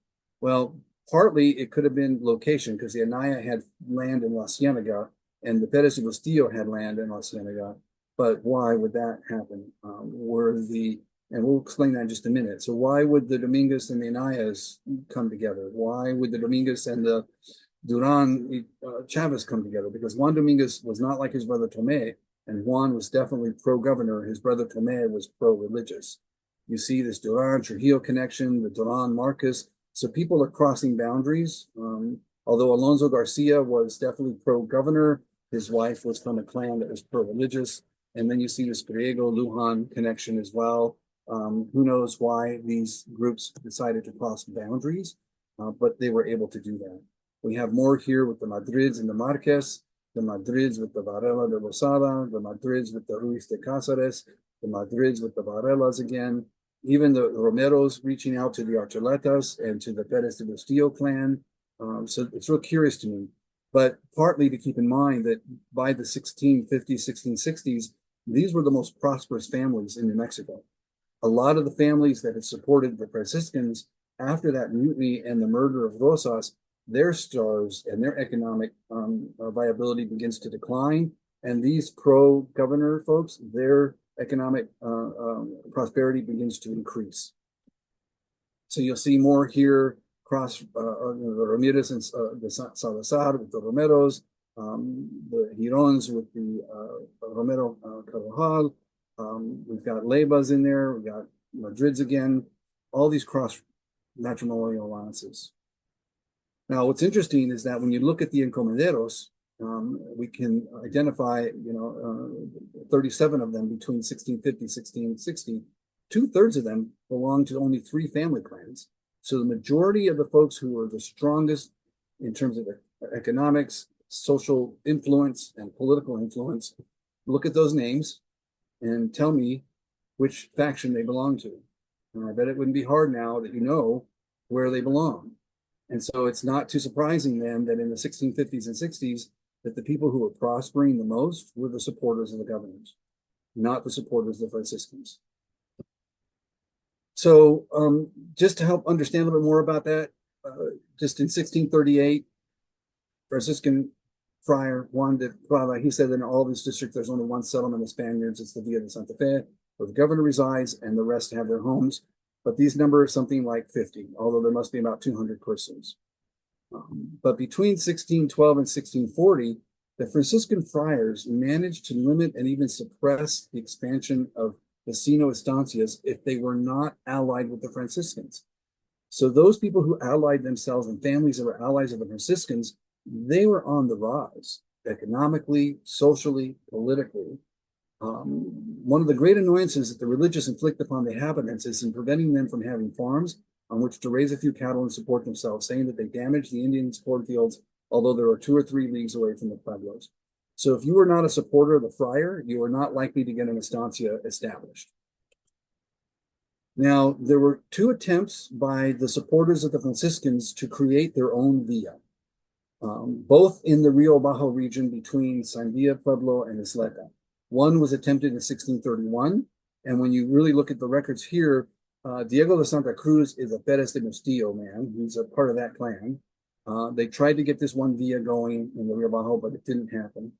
Well, partly it could have been location because the Anaya had land in La Cienega and the Perez de Bustillo had land in La Cienega. But why would that happen? And we'll explain that in just a minute. So why would the Dominguez and the Anayas come together? Why would the Dominguez and the Duran Chavez come together? Because Juan Dominguez was not like his brother Tomé, and Juan was definitely pro-governor. His brother Tomé was pro-religious. You see this Duran Trujillo connection, the Duran Marcus. So people are crossing boundaries. Although Alonso Garcia was definitely pro-governor, his wife was from a clan that was pro-religious. And then you see this Griego Lujan connection as well. Who knows why these groups decided to cross boundaries, but they were able to do that. We have more here with the Madrids and the Marquez, the Madrids with the Varela de Rosada, the Madrids with the Ruiz de Cáceres, the Madrids with the Varelas again, even the Romeros reaching out to the Archuletas and to the Perez de Bustillo clan. So it's real curious to me, but partly to keep in mind that by the 1650s, 1660s, these were the most prosperous families in New Mexico. A lot of the families that had supported the Franciscans after that mutiny and the murder of Rosas, their stars and their economic viability begins to decline. And these pro-governor folks, their economic prosperity begins to increase. So you'll see more here, across the Ramirez and the Salazar with the Romeros, the Girons with the Romero Carvajal. We've got Leybas in there. We've got Madrids again. All these cross matrimonial alliances. Now, what's interesting is that when you look at the encomenderos, we can identify, 37 of them between 1650 and 1660. 2/3 of them belong to only 3 family clans. So the majority of the folks who are the strongest in terms of economics, social influence, and political influence, look at those names and tell me which faction they belong to. And I bet it wouldn't be hard now that you know where they belong. And so it's not too surprising then that in the 1650s and 60s, that the people who were prospering the most were the supporters of the governors, not the supporters of the Franciscans. So just to help understand a little bit more about that, just in 1638, Franciscan friar Juan de Prada, he said that in all this district, there's only one settlement of Spaniards. It's the Villa de Santa Fe, where the governor resides, and the rest have their homes. But these numbers something like 50, although there must be about 200 persons. But between 1612 and 1640, the Franciscan friars managed to limit and even suppress the expansion of vecino estancias if they were not allied with the Franciscans. So those people who allied themselves and families that were allies of the Franciscans, they were on the rise economically, socially, politically. One of the great annoyances that the religious inflict upon the inhabitants is in preventing them from having farms on which to raise a few cattle and support themselves, saying that they damage the Indians' cornfields, although there are 2 or 3 leagues away from the pueblos. So if you were not a supporter of the friar, you were not likely to get an estancia established. Now, there were 2 attempts by the supporters of the Franciscans to create their own villa, both in the Rio Bajo region between Sandia Pueblo and Isleta. One was attempted in 1631, and when you really look at the records here, Diego de Santa Cruz is a Perez de Mustillo man. He's a part of that clan. They tried to get this one villa going in the Rio Bajo, but it didn't happen.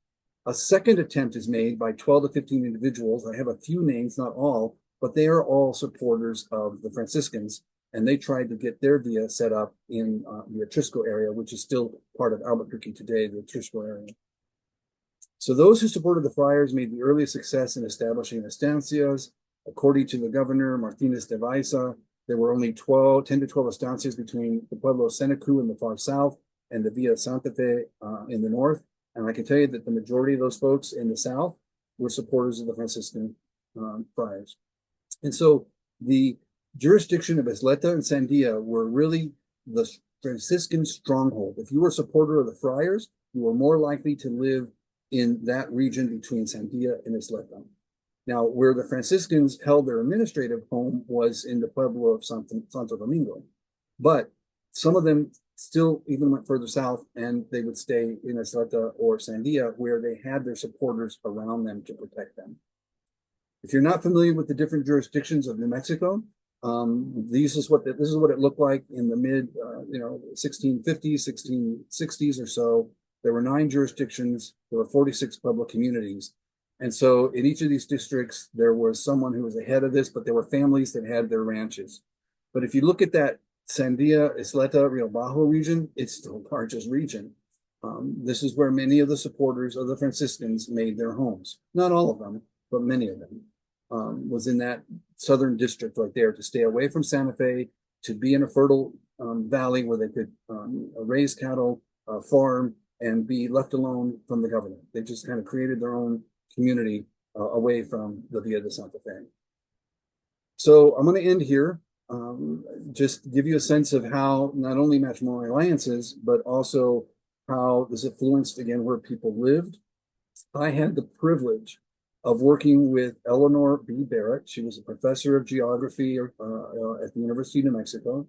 A second attempt is made by 12 to 15 individuals. I have a few names, not all, but they are all supporters of the Franciscans, and they tried to get their villa set up in the Atrisco area, which is still part of Albuquerque today, the Atrisco area. So those who supported the friars made the earliest success in establishing estancias. According to the governor, Martinez de Baiza, there were only 10 to 12 estancias between the Pueblo of Senecu in the far south and the Villa Santa Fe in the north. And I can tell you that the majority of those folks in the south were supporters of the Franciscan friars. And so the jurisdiction of Isleta and Sandia were really the Franciscan stronghold. If you were a supporter of the friars, you were more likely to live in that region between Sandia and Isleta. Now, where the Franciscans held their administrative home was in the Pueblo of Santo Domingo. But some of them still even went further south, and they would stay in Isleta or Sandia, where they had their supporters around them to protect them. If you're not familiar with the different jurisdictions of New Mexico, this is what it looked like in the mid 1650s, 1660s or so. There were 9 jurisdictions. There were 46 public communities. And so in each of these districts, there was someone who was the head of this, but there were families that had their ranches. But if you look at that Sandia, Isleta, Rio Bajo region, it's the largest region. This is where many of the supporters of the Franciscans made their homes. Not all of them, but many of them. Was in that southern district right there to stay away from Santa Fe, to be in a fertile valley where they could raise cattle, farm, and be left alone from the government. They just kind of created their own community away from the Villa de Santa Fe. So I'm going to end here, just give you a sense of how not only matrimonial alliances, but also how this influenced, again, where people lived. I had the privilege of working with Eleanor B. Barrett. She was a professor of geography at the University of New Mexico.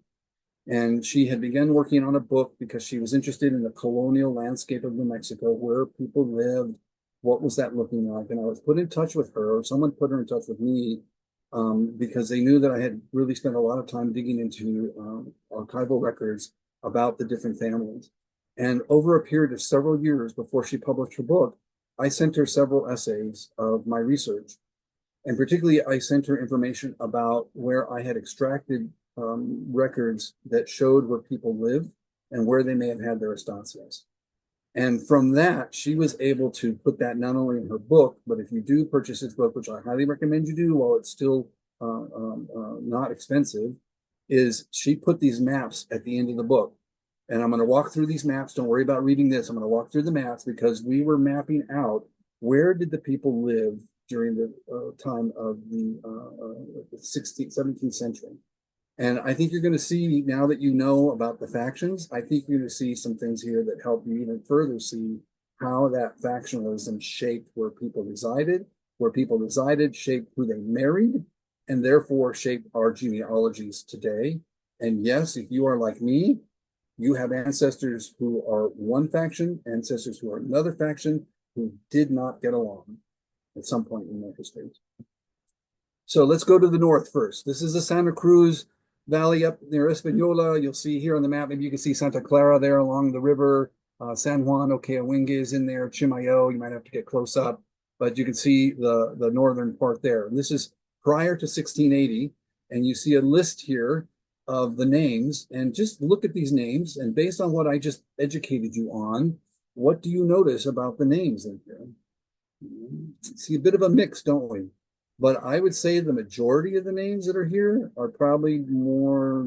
And she had begun working on a book because she was interested in the colonial landscape of New Mexico, where people lived, what was that looking like? And I was put in touch with her, or someone put her in touch with me, because they knew that I had really spent a lot of time digging into archival records about the different families. And over a period of several years before she published her book, I sent her several essays of my research. And particularly, I sent her information about where I had extracted records that showed where people lived and where they may have had their estancias. And from that, she was able to put that not only in her book, but if you do purchase this book, which I highly recommend you do while it's still not expensive, is she put these maps at the end of the book. And I'm going to walk through these maps. Don't worry about reading this. I'm going to walk through the maps because we were mapping out where did the people live during the time of the 17th century. And I think you're going to see, now that you know about the factions, I think you're going to see some things here that help you even further see how that factionalism shaped where people resided, shaped who they married, and therefore shaped our genealogies today. And yes, if you are like me, you have ancestors who are one faction, ancestors who are another faction, who did not get along at some point in their history. So let's go to the north first. This is the Santa Cruz Valley up near Española. You'll see here on the map, maybe you can see Santa Clara there along the river. San Juan, Okeawinga is in there. Chimayo, you might have to get close up, but you can see the northern part there. And this is prior to 1680, and you see a list here of the names, and just look at these names, and based on what I just educated you on, what do you notice about the names in here? See a bit of a mix, don't we? But I would say the majority of the names that are here are probably more,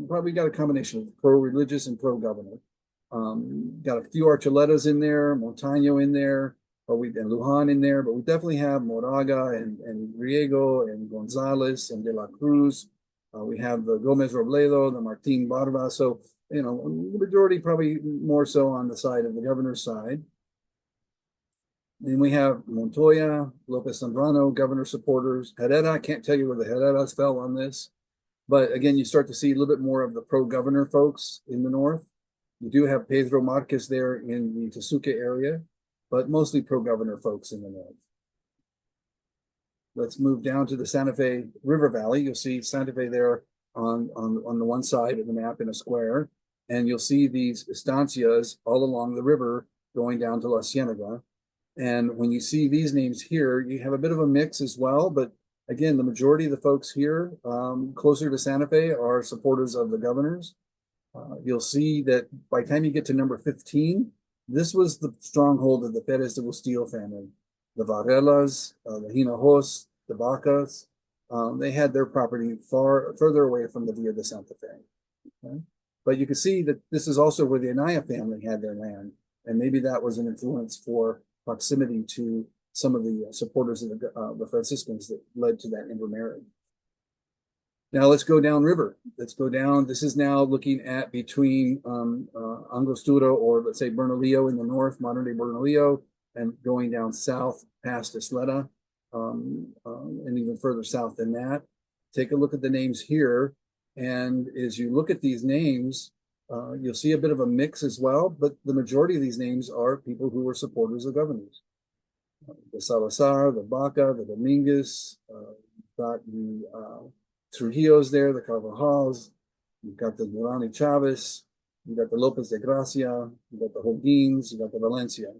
probably got a combination of pro-religious and pro-governor. Got a few Archuletas in there, Montaño in there, and Lujan in there, but we definitely have Moraga and Riego and Gonzalez and De la Cruz. We have the Gomez Robledo, the Martin Barba. So, the majority probably more so on the side of the governor's side. Then we have Montoya, Lopez Zambrano, governor supporters. Herrera, I can't tell you where the Herreras fell on this. But again, you start to see a little bit more of the pro-governor folks in the north. You do have Pedro Marquez there in the Tesuque area, but mostly pro-governor folks in the north. Let's move down to the Santa Fe River Valley. You'll see Santa Fe there on the one side of the map in a square, and you'll see these estancias all along the river going down to La Cienega. And when you see these names here, you have a bit of a mix as well. But again, the majority of the folks here closer to Santa Fe are supporters of the governors. You'll see that by the time you get to number 15, this was the stronghold of the Perez de Bustillo family. The Varellas, the Hinojos, the Vacas, they had their property further away from the Via de Santa Fe. Okay? But you can see that this is also where the Anaya family had their land. And maybe that was an influence for proximity to some of the supporters of the Franciscans that led to that intermarriage. Now let's go downriver. Let's go down. This is now looking at between Angostura, or let's say Bernalillo in the north, modern day Bernalillo, and going down south past Isleta, and even further south than that. Take a look at the names here. And as you look at these names, you'll see a bit of a mix as well, but the majority of these names are people who were supporters of governors. The Salazar, the Baca, the Dominguez, got the Trujillos there, the Carvajals, you've got the Durani Chavez, you've got the Lopez de Gracia, you've got the Holguins, you've got the Valencia.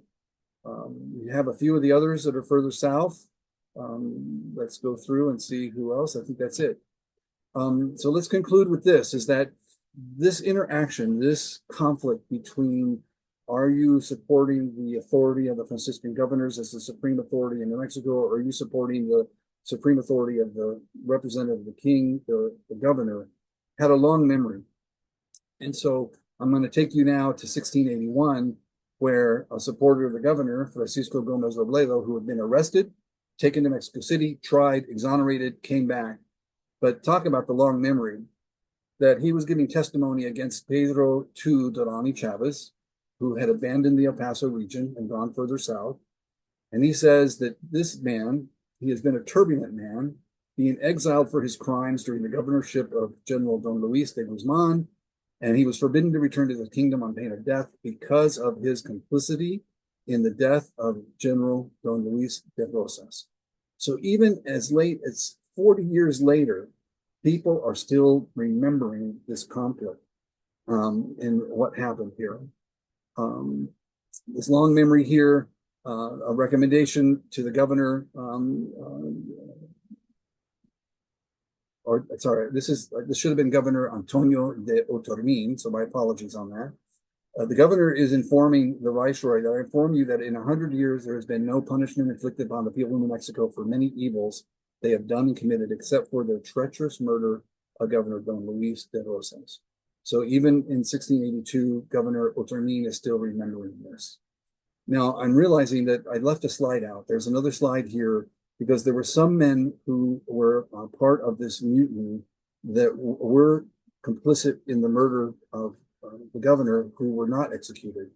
You have a few of the others that are further south. Let's go through and see who else. I think that's it. So let's conclude with this, is that this interaction, this conflict between, are you supporting the authority of the Franciscan governors as the supreme authority in New Mexico, or are you supporting the supreme authority of the representative of the king, the governor, had a long memory. And so I'm going to take you now to 1681, where a supporter of the governor, Francisco Gomez Robledo, who had been arrested, taken to Mexico City, tried, exonerated, came back. But talk about the long memory, that he was giving testimony against Pedro II Durani Chavez, who had abandoned the El Paso region and gone further south. And he says that this man, he has been a turbulent man, being exiled for his crimes during the governorship of General Don Luis de Guzman, and he was forbidden to return to the kingdom on pain of death because of his complicity in the death of General Don Luis de Rosas. So even as late as 40 years later, people are still remembering this conflict and what happened here. This long memory here, a recommendation to the governor, this should have been Governor Antonio de Otormin, so my apologies on that. The governor is informing the viceroy that I inform you that in 100 years there has been no punishment inflicted upon the people of New Mexico for many evils they have done and committed, except for their treacherous murder of Governor Don Luis de Rosas. So even in 1682, Governor Otormin is still remembering this. Now, I'm realizing that I left a slide out. There's another slide here, because there were some men who were part of this mutiny that were complicit in the murder of the governor, who were not executed.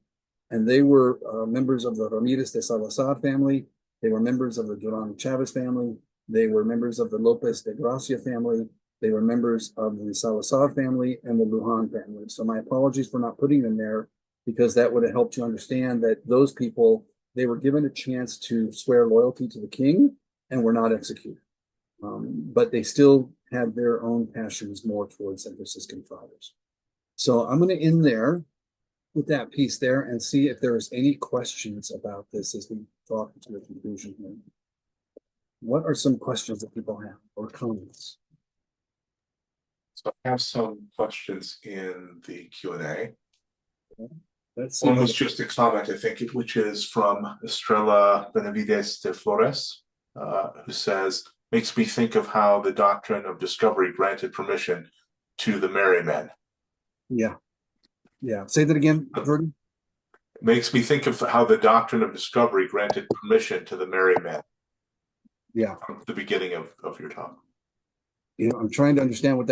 And they were members of the Ramirez de Salazar family. They were members of the Duran Chavez family. They were members of the Lopez de Gracia family. They were members of the Salazar family and the Lujan family. So my apologies for not putting them there, because that would have helped you understand that those people, they were given a chance to swear loyalty to the king and were not executed. But they still had their own passions more towards the Franciscan fathers. So I'm going to end there with that piece there and see if there's any questions about this as we talk to the conclusion here. What are some questions that people have or comments? So I have some questions in the Q&A. Okay. One was just a comment, I think, which is from Estrella Benavides de Flores. who says, makes me think of how the doctrine of discovery granted permission to the merry men. Yeah. Yeah. Say that again, Jordan. Makes me think of how the doctrine of discovery granted permission to the merry men. Yeah. From the beginning of your talk. I'm trying to understand what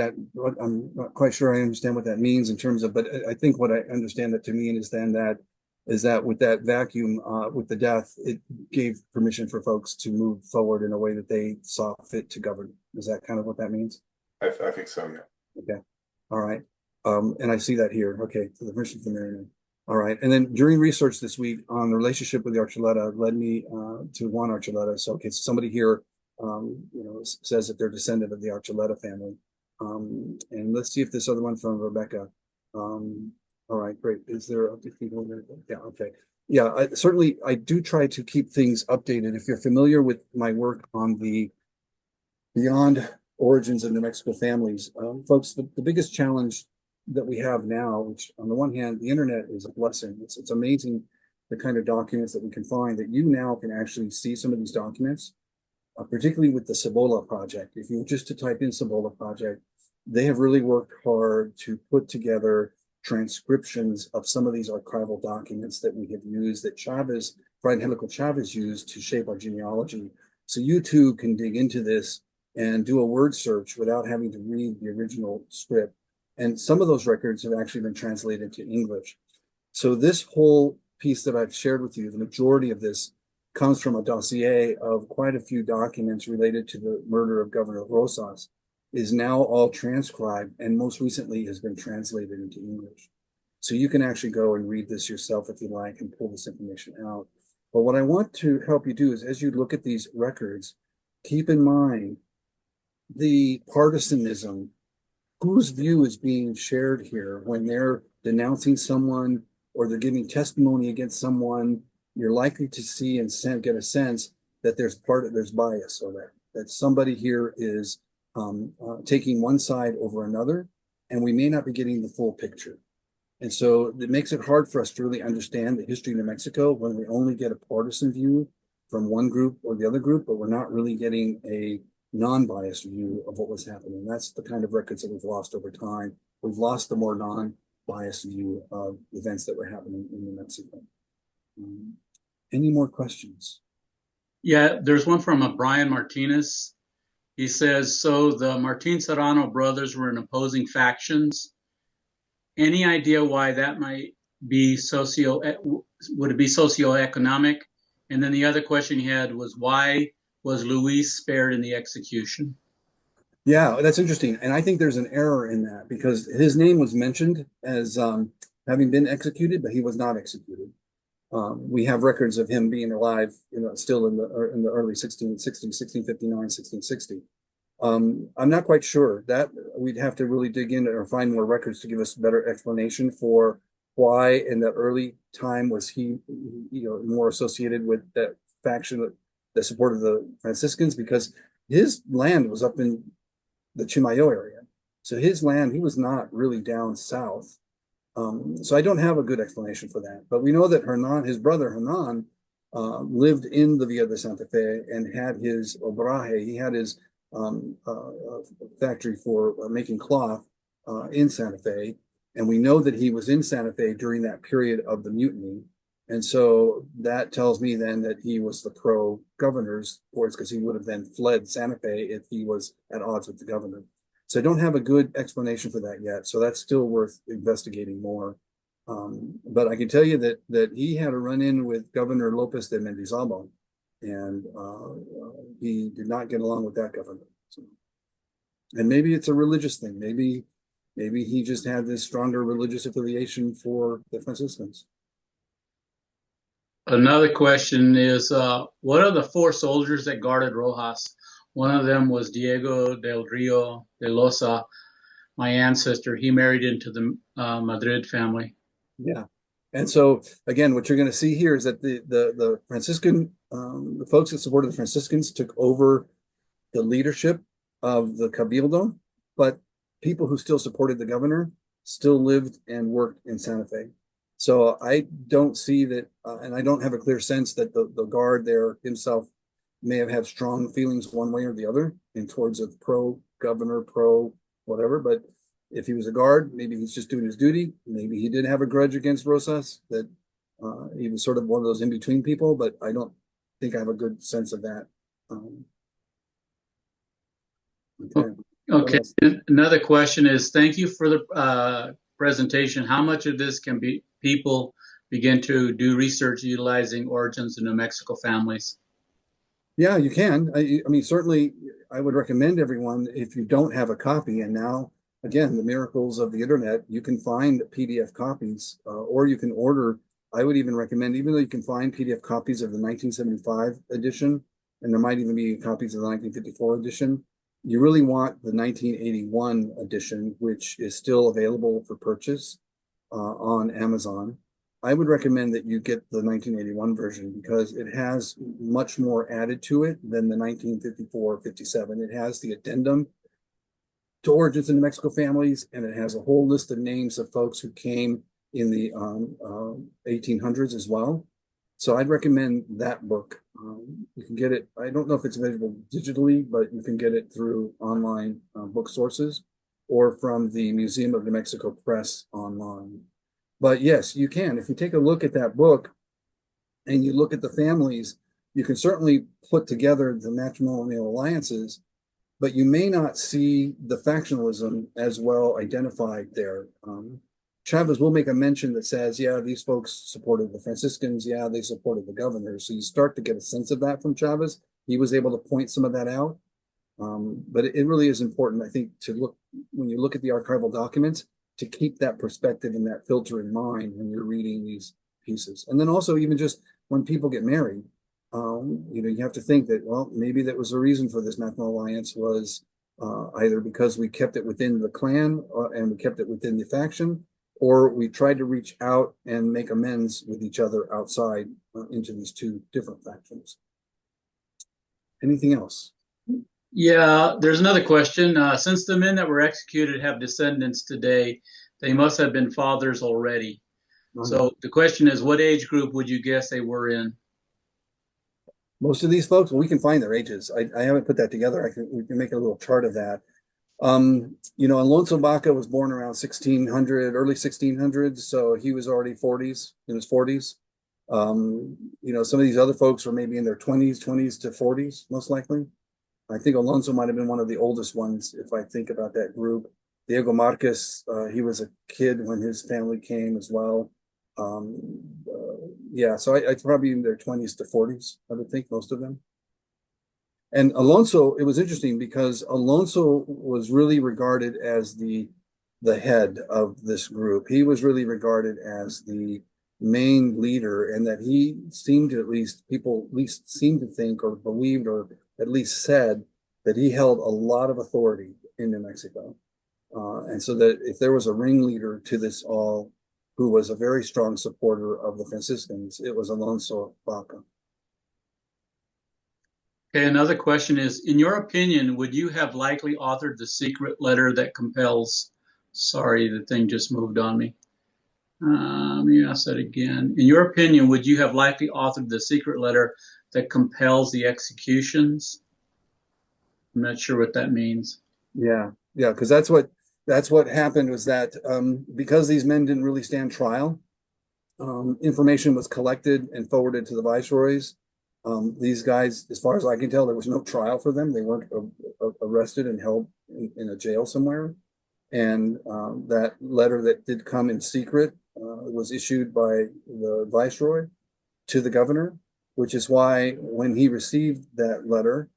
I'm not quite sure I understand what that means in terms of, but I think what I understand that to mean is then that with that vacuum, with the death, it gave permission for folks to move forward in a way that they saw fit to govern. Is that kind of what that means? I think so, yeah. Okay. All right. And I see that here. Okay. For the permission for the Marion. All right. And then during research this week on the relationship with the Archuleta led me to Juan Archuleta. So, okay, so somebody here, says that they're descendant of the Archuleta family. And let's see if this other one from Rebecca. All right, great. Is there a yeah, okay. Yeah, certainly I do try to keep things updated. If you're familiar with my work on the Beyond Origins of New Mexico Families, folks, the biggest challenge that we have now, which on the one hand, the internet is a blessing. It's amazing the kind of documents that we can find, that you now can actually see some of these documents, particularly with the Cibola project. If you were just to type in Cibola project, they have really worked hard to put together transcriptions of some of these archival documents that we have used, that Brian Helical Chavez used to shape our genealogy. So you too can dig into this and do a word search without having to read the original script. And some of those records have actually been translated to English. So this whole piece that I've shared with you, the majority of this comes from a dossier of quite a few documents related to the murder of Governor Rosas, is now all transcribed and most recently has been translated into English. So you can actually go and read this yourself if you like and pull this information out. But what I want to help you do is, as you look at these records, keep in mind the partisanism, whose view is being shared here when they're denouncing someone or they're giving testimony against someone. You're likely to see and get a sense that there's bias, or that somebody here is taking one side over another, and we may not be getting the full picture. And so it makes it hard for us to really understand the history of New Mexico when we only get a partisan view from one group or the other group, but we're not really getting a non-biased view of what was happening. That's the kind of records that we've lost over time. We've lost the more non-biased view of events that were happening in New Mexico. Any more questions? Yeah, there's one from Brian Martinez. He says, so the Martin Serrano brothers were in opposing factions. Any idea why that might be would it be socioeconomic? And then the other question he had was, why was Luis spared in the execution? Yeah, that's interesting. And I think there's an error in that, because his name was mentioned as having been executed, but he was not executed. We have records of him being alive, still in the early 1660s, 1659, 1660. I'm not quite sure. That we'd have to really dig in or find more records to give us a better explanation for why in the early time was he, more associated with that faction that supported the Franciscans, because his land was up in the Chimayo area. So his land, he was not really down south. So I don't have a good explanation for that. But we know that Hernan, his brother Hernan, lived in the Villa de Santa Fe and had his obraje. He had his factory for making cloth in Santa Fe. And we know that he was in Santa Fe during that period of the mutiny. And so that tells me then that he was the pro-governor's force, because he would have then fled Santa Fe if he was at odds with the governor. So I don't have a good explanation for that yet. So that's still worth investigating more. But I can tell you that he had a run-in with Governor Lopez de Mendizábal, and he did not get along with that governor. So, and maybe it's a religious thing. Maybe he just had this stronger religious affiliation for the Franciscans. Another question is, what are the four soldiers that guarded Rojas? One of them was Diego del Rio de Loza, my ancestor. He married into the Madrid family. Yeah. And so, again, what you're going to see here is that the Franciscan, the folks that supported the Franciscans took over the leadership of the Cabildo, but people who still supported the governor still lived and worked in Santa Fe. So I don't see that, and I don't have a clear sense that the guard there himself may have had strong feelings one way or the other in towards a pro-governor, pro-whatever. But if he was a guard, maybe he's just doing his duty. Maybe he did have a grudge against Rosas, that he was sort of one of those in-between people, but I don't think I have a good sense of that. Okay. Okay. Another question is, thank you for the presentation. How much of this can be people begin to do research utilizing origins of New Mexico families? Yeah, you can. I mean, certainly I would recommend everyone, if you don't have a copy, and now, again, the miracles of the internet, you can find PDF copies, or you can order. I would even recommend, even though you can find PDF copies of the 1975 edition, and there might even be copies of the 1954 edition, you really want the 1981 edition, which is still available for purchase on Amazon. I would recommend that you get the 1981 version because it has much more added to it than the 1954-57. It has the addendum to origins in New Mexico families, and it has a whole list of names of folks who came in the 1800s as well. So I'd recommend that book. You can get it. I don't know if it's available digitally, but you can get it through online book sources or from the Museum of New Mexico Press online. But yes, you can. If you take a look at that book and you look at the families, you can certainly put together the matrimonial alliances, but you may not see the factionalism as well identified there. Chavez will make a mention that says, yeah, these folks supported the Franciscans. Yeah, they supported the governors. So you start to get a sense of that from Chavez. He was able to point some of that out. But it really is important, I think, to look, when you look at the archival documents, to keep that perspective and that filter in mind when you're reading these pieces. And then also even just when people get married, you have to think that, well, maybe that was the reason for this matrimonial alliance was either because we kept it within the clan and we kept it within the faction, or we tried to reach out and make amends with each other outside into these two different factions. Anything else? Yeah, there's another question. Since the men that were executed have descendants today, they must have been fathers already. So the question is, what age group would you guess they were in? Most of these folks, well, we can find their ages. I haven't put that together. We can make a little chart of that. Alonso Baca was born around 1600, early 1600s, so he was already in his 40s. Some of these other folks were maybe in their 20s to 40s, most likely. I think Alonso might have been one of the oldest ones, if I think about that group. Diego Marquez, he was a kid when his family came as well. So I probably in their 20s to 40s, I would think, most of them. And Alonso, it was interesting because Alonso was really regarded as the head of this group. He was really regarded as the main leader, and that he seemed to, people seemed to think or believed or at least said that he held a lot of authority in New Mexico. And so that if there was a ringleader to this all who was a very strong supporter of the Franciscans, it was Alonso Baca. Okay, another question is, in your opinion, would you have likely authored the secret letter that compels, sorry, the thing just moved on me. Let me ask that again. In your opinion, would you have likely authored the secret letter that compels the executions? I'm not sure what that means. Yeah, because that's what happened was that because these men didn't really stand trial, information was collected and forwarded to the viceroys. These guys, as far as I can tell, there was no trial for them. They weren't arrested and held in a jail somewhere. And that letter that did come in secret was issued by the viceroy to the governor, which is why when he received that letter,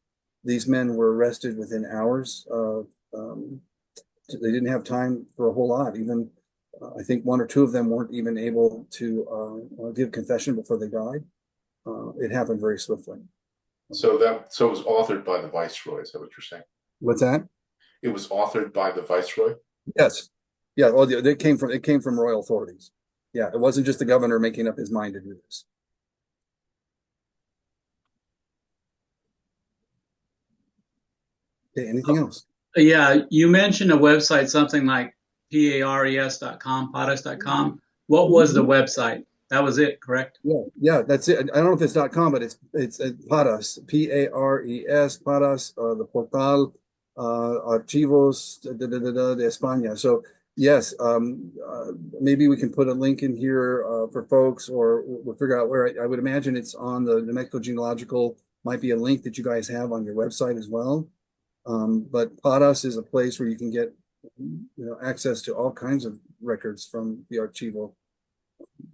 these men were arrested within hours of, they didn't have time for a whole lot. Even I think one or two of them weren't even able to give confession before they died. It happened very swiftly. So it was authored by the viceroy. Is that what you're saying? What's that? It was authored by the viceroy? Yes. Yeah. Well, it came from royal authorities. Yeah. It wasn't just the governor making up his mind to do this. Okay, anything else? Yeah, you mentioned a website, something like pares.com, pares.com. What was the website? That was it, correct? Yeah, that's it. I don't know if it's .com, but it's Paras, Pares, Paras, the Portal, Archivos de España. So yes, maybe we can put a link in here for folks, or we'll figure out where. I would imagine it's on the New Mexico Genealogical. Might be a link that you guys have on your website as well. But Paras is a place where you can get access to all kinds of records from the Archivo.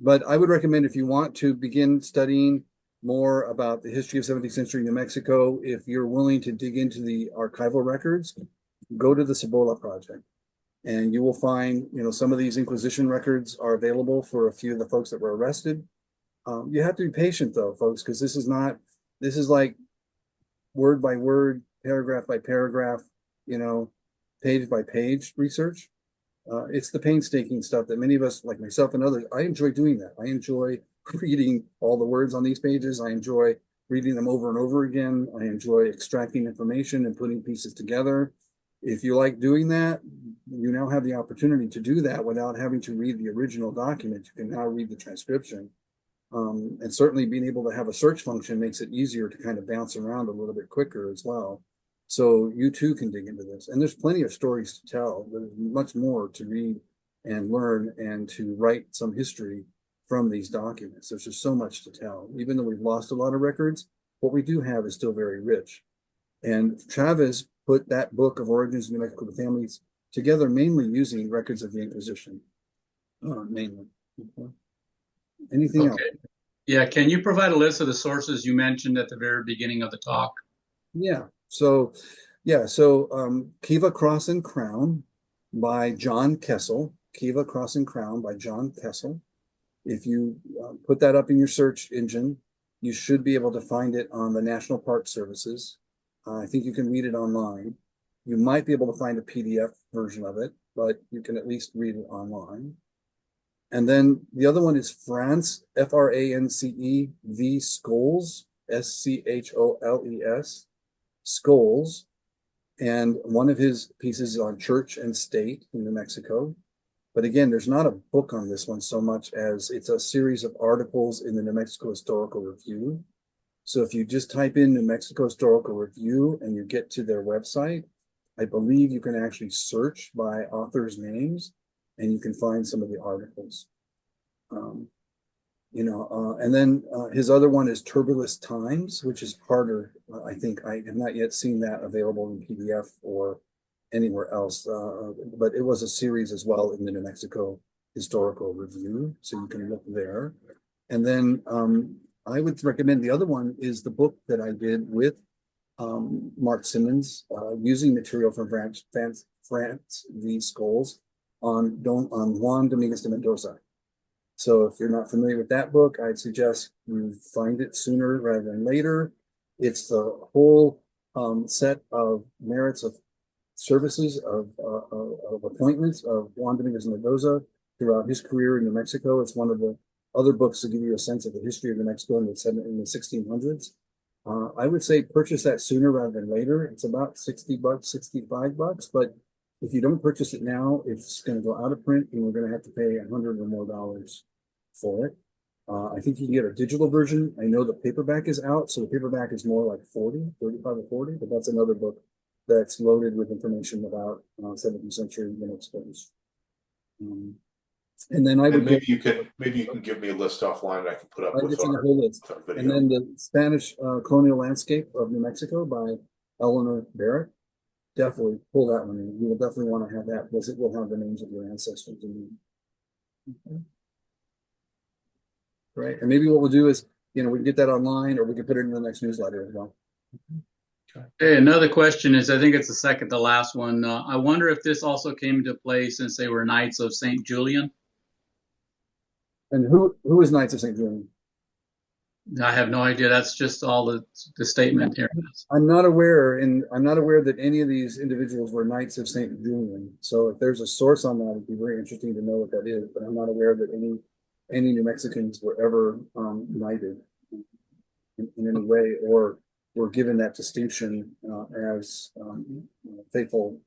But I would recommend, if you want to begin studying more about the history of 17th century New Mexico, if you're willing to dig into the archival records, go to the Cibola Project. And you will find, some of these Inquisition records are available for a few of the folks that were arrested. You have to be patient though, folks, because this is like word by word, paragraph by paragraph, page by page research. It's the painstaking stuff that many of us, like myself and others, I enjoy doing that. I enjoy reading all the words on these pages. I enjoy reading them over and over again. I enjoy extracting information and putting pieces together. If you like doing that, you now have the opportunity to do that without having to read the original document. You can now read the transcription. And certainly being able to have a search function makes it easier to kind of bounce around a little bit quicker as well. So you too can dig into this. And there's plenty of stories to tell. There's much more to read and learn and to write some history from these documents. There's just so much to tell. Even though we've lost a lot of records, what we do have is still very rich. And Chavez put that book of Origins of New Mexico Families together mainly using records of the Inquisition, mainly. Okay. Anything else? Yeah, can you provide a list of the sources you mentioned at the very beginning of the talk? Yeah. So Kiva Cross and Crown by John Kessel. Kiva Cross and Crown by John Kessel. If you put that up in your search engine, you should be able to find it on the National Park Services. I think you can read it online. You might be able to find a PDF version of it, but you can at least read it online. And then the other one is France, France, V. Scholes, Scholes, Scholes. And one of his pieces is on church and state in New Mexico. But again, there's not a book on this one so much as it's a series of articles in the New Mexico Historical Review. So if you just type in New Mexico Historical Review and you get to their website, I believe you can actually search by authors' names and you can find some of the articles. And then his other one is Turbulent Times, which is harder. I think I have not yet seen that available in PDF or anywhere else, but it was a series as well in the New Mexico Historical Review, so you can look there. And then I would recommend the other one is the book that I did with Marc Simmons, using material from France v. Scholes on Juan Dominguez de Mendoza. So if you're not familiar with that book, I'd suggest you find it sooner rather than later. It's the whole set of merits of services of appointments of Juan Dominguez de Mendoza throughout his career in New Mexico. It's one of the other books to give you a sense of the history of New Mexico in the 1600s. I would say purchase that sooner rather than later. It's about $60, $65, but if you don't purchase it now, it's going to go out of print and we're going to have to pay $100 or more for it. I think you can get a digital version. I know the paperback is out, so the paperback is more like 35 or 40, but that's another book that's loaded with information about 17th century New Mexico. And then maybe you can give me a list offline and I can put up with the whole list. And then the Spanish Colonial Landscape of New Mexico by Eleanor B. Definitely pull that one in. You will definitely want to have that because it will have the names of your ancestors in it. Okay. Right. And maybe what we'll do is, we can get that online or we can put it in the next newsletter as well. Okay, another question is, I think it's the second to last one. I wonder if this also came into play since they were Knights of St. Julian. And who is Knights of St. Julian? I have no idea. That's just all the statement here. I'm not aware that any of these individuals were Knights of St. Julian. So if there's a source on that, it'd be very interesting to know what that is. But I'm not aware that any New Mexicans were ever knighted in any way or were given that distinction as faithful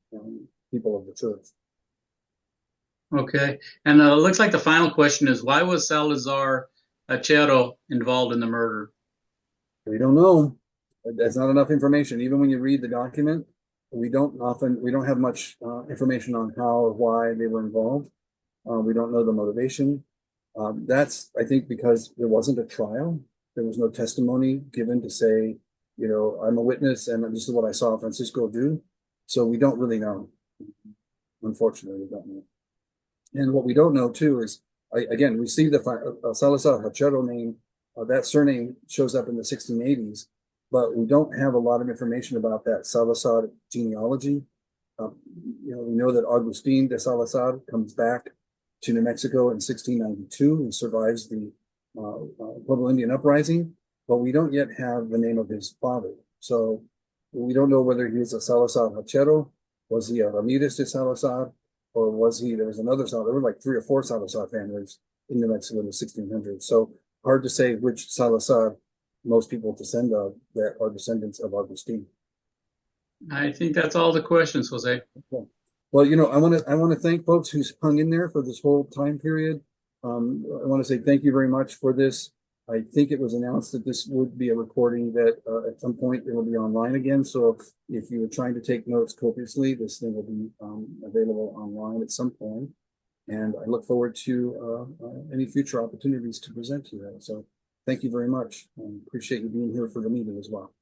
people of the church. Okay, and it looks like the final question is, why was Salazar Hachero involved in the murder? We don't know. That's not enough information. Even when you read the document, we don't have much information on how or why they were involved. We don't know the motivation. That's, I think, because there wasn't a trial. There was no testimony given to say, I'm a witness and this is what I saw Francisco do. So we don't really know. Unfortunately, we don't know. And what we don't know too is, again, we see the Salazar Hachero name. That surname shows up in the 1680s, but we don't have a lot of information about that Salazar genealogy. We know that Agustin de Salazar comes back to New Mexico in 1692 and survives the Pueblo Indian uprising, but we don't yet have the name of his father. So we don't know whether he was a Salazar Hachero, was he a Ramirez de Salazar, or was he, there was another Salazar, there were like 3 or 4 Salazar families in New Mexico in the 1600s. So hard to say which Salazar most people descend of that are descendants of Agustin. I think that's all the questions, Jose. Okay. Well, I want to thank folks who's hung in there for this whole time period. I want to say thank you very much for this. I think it was announced that this would be a recording that at some point it will be online again. So if you were trying to take notes copiously, this thing will be available online at some point. And I look forward to any future opportunities to present to you. So thank you very much. Appreciate you being here for the meeting as well.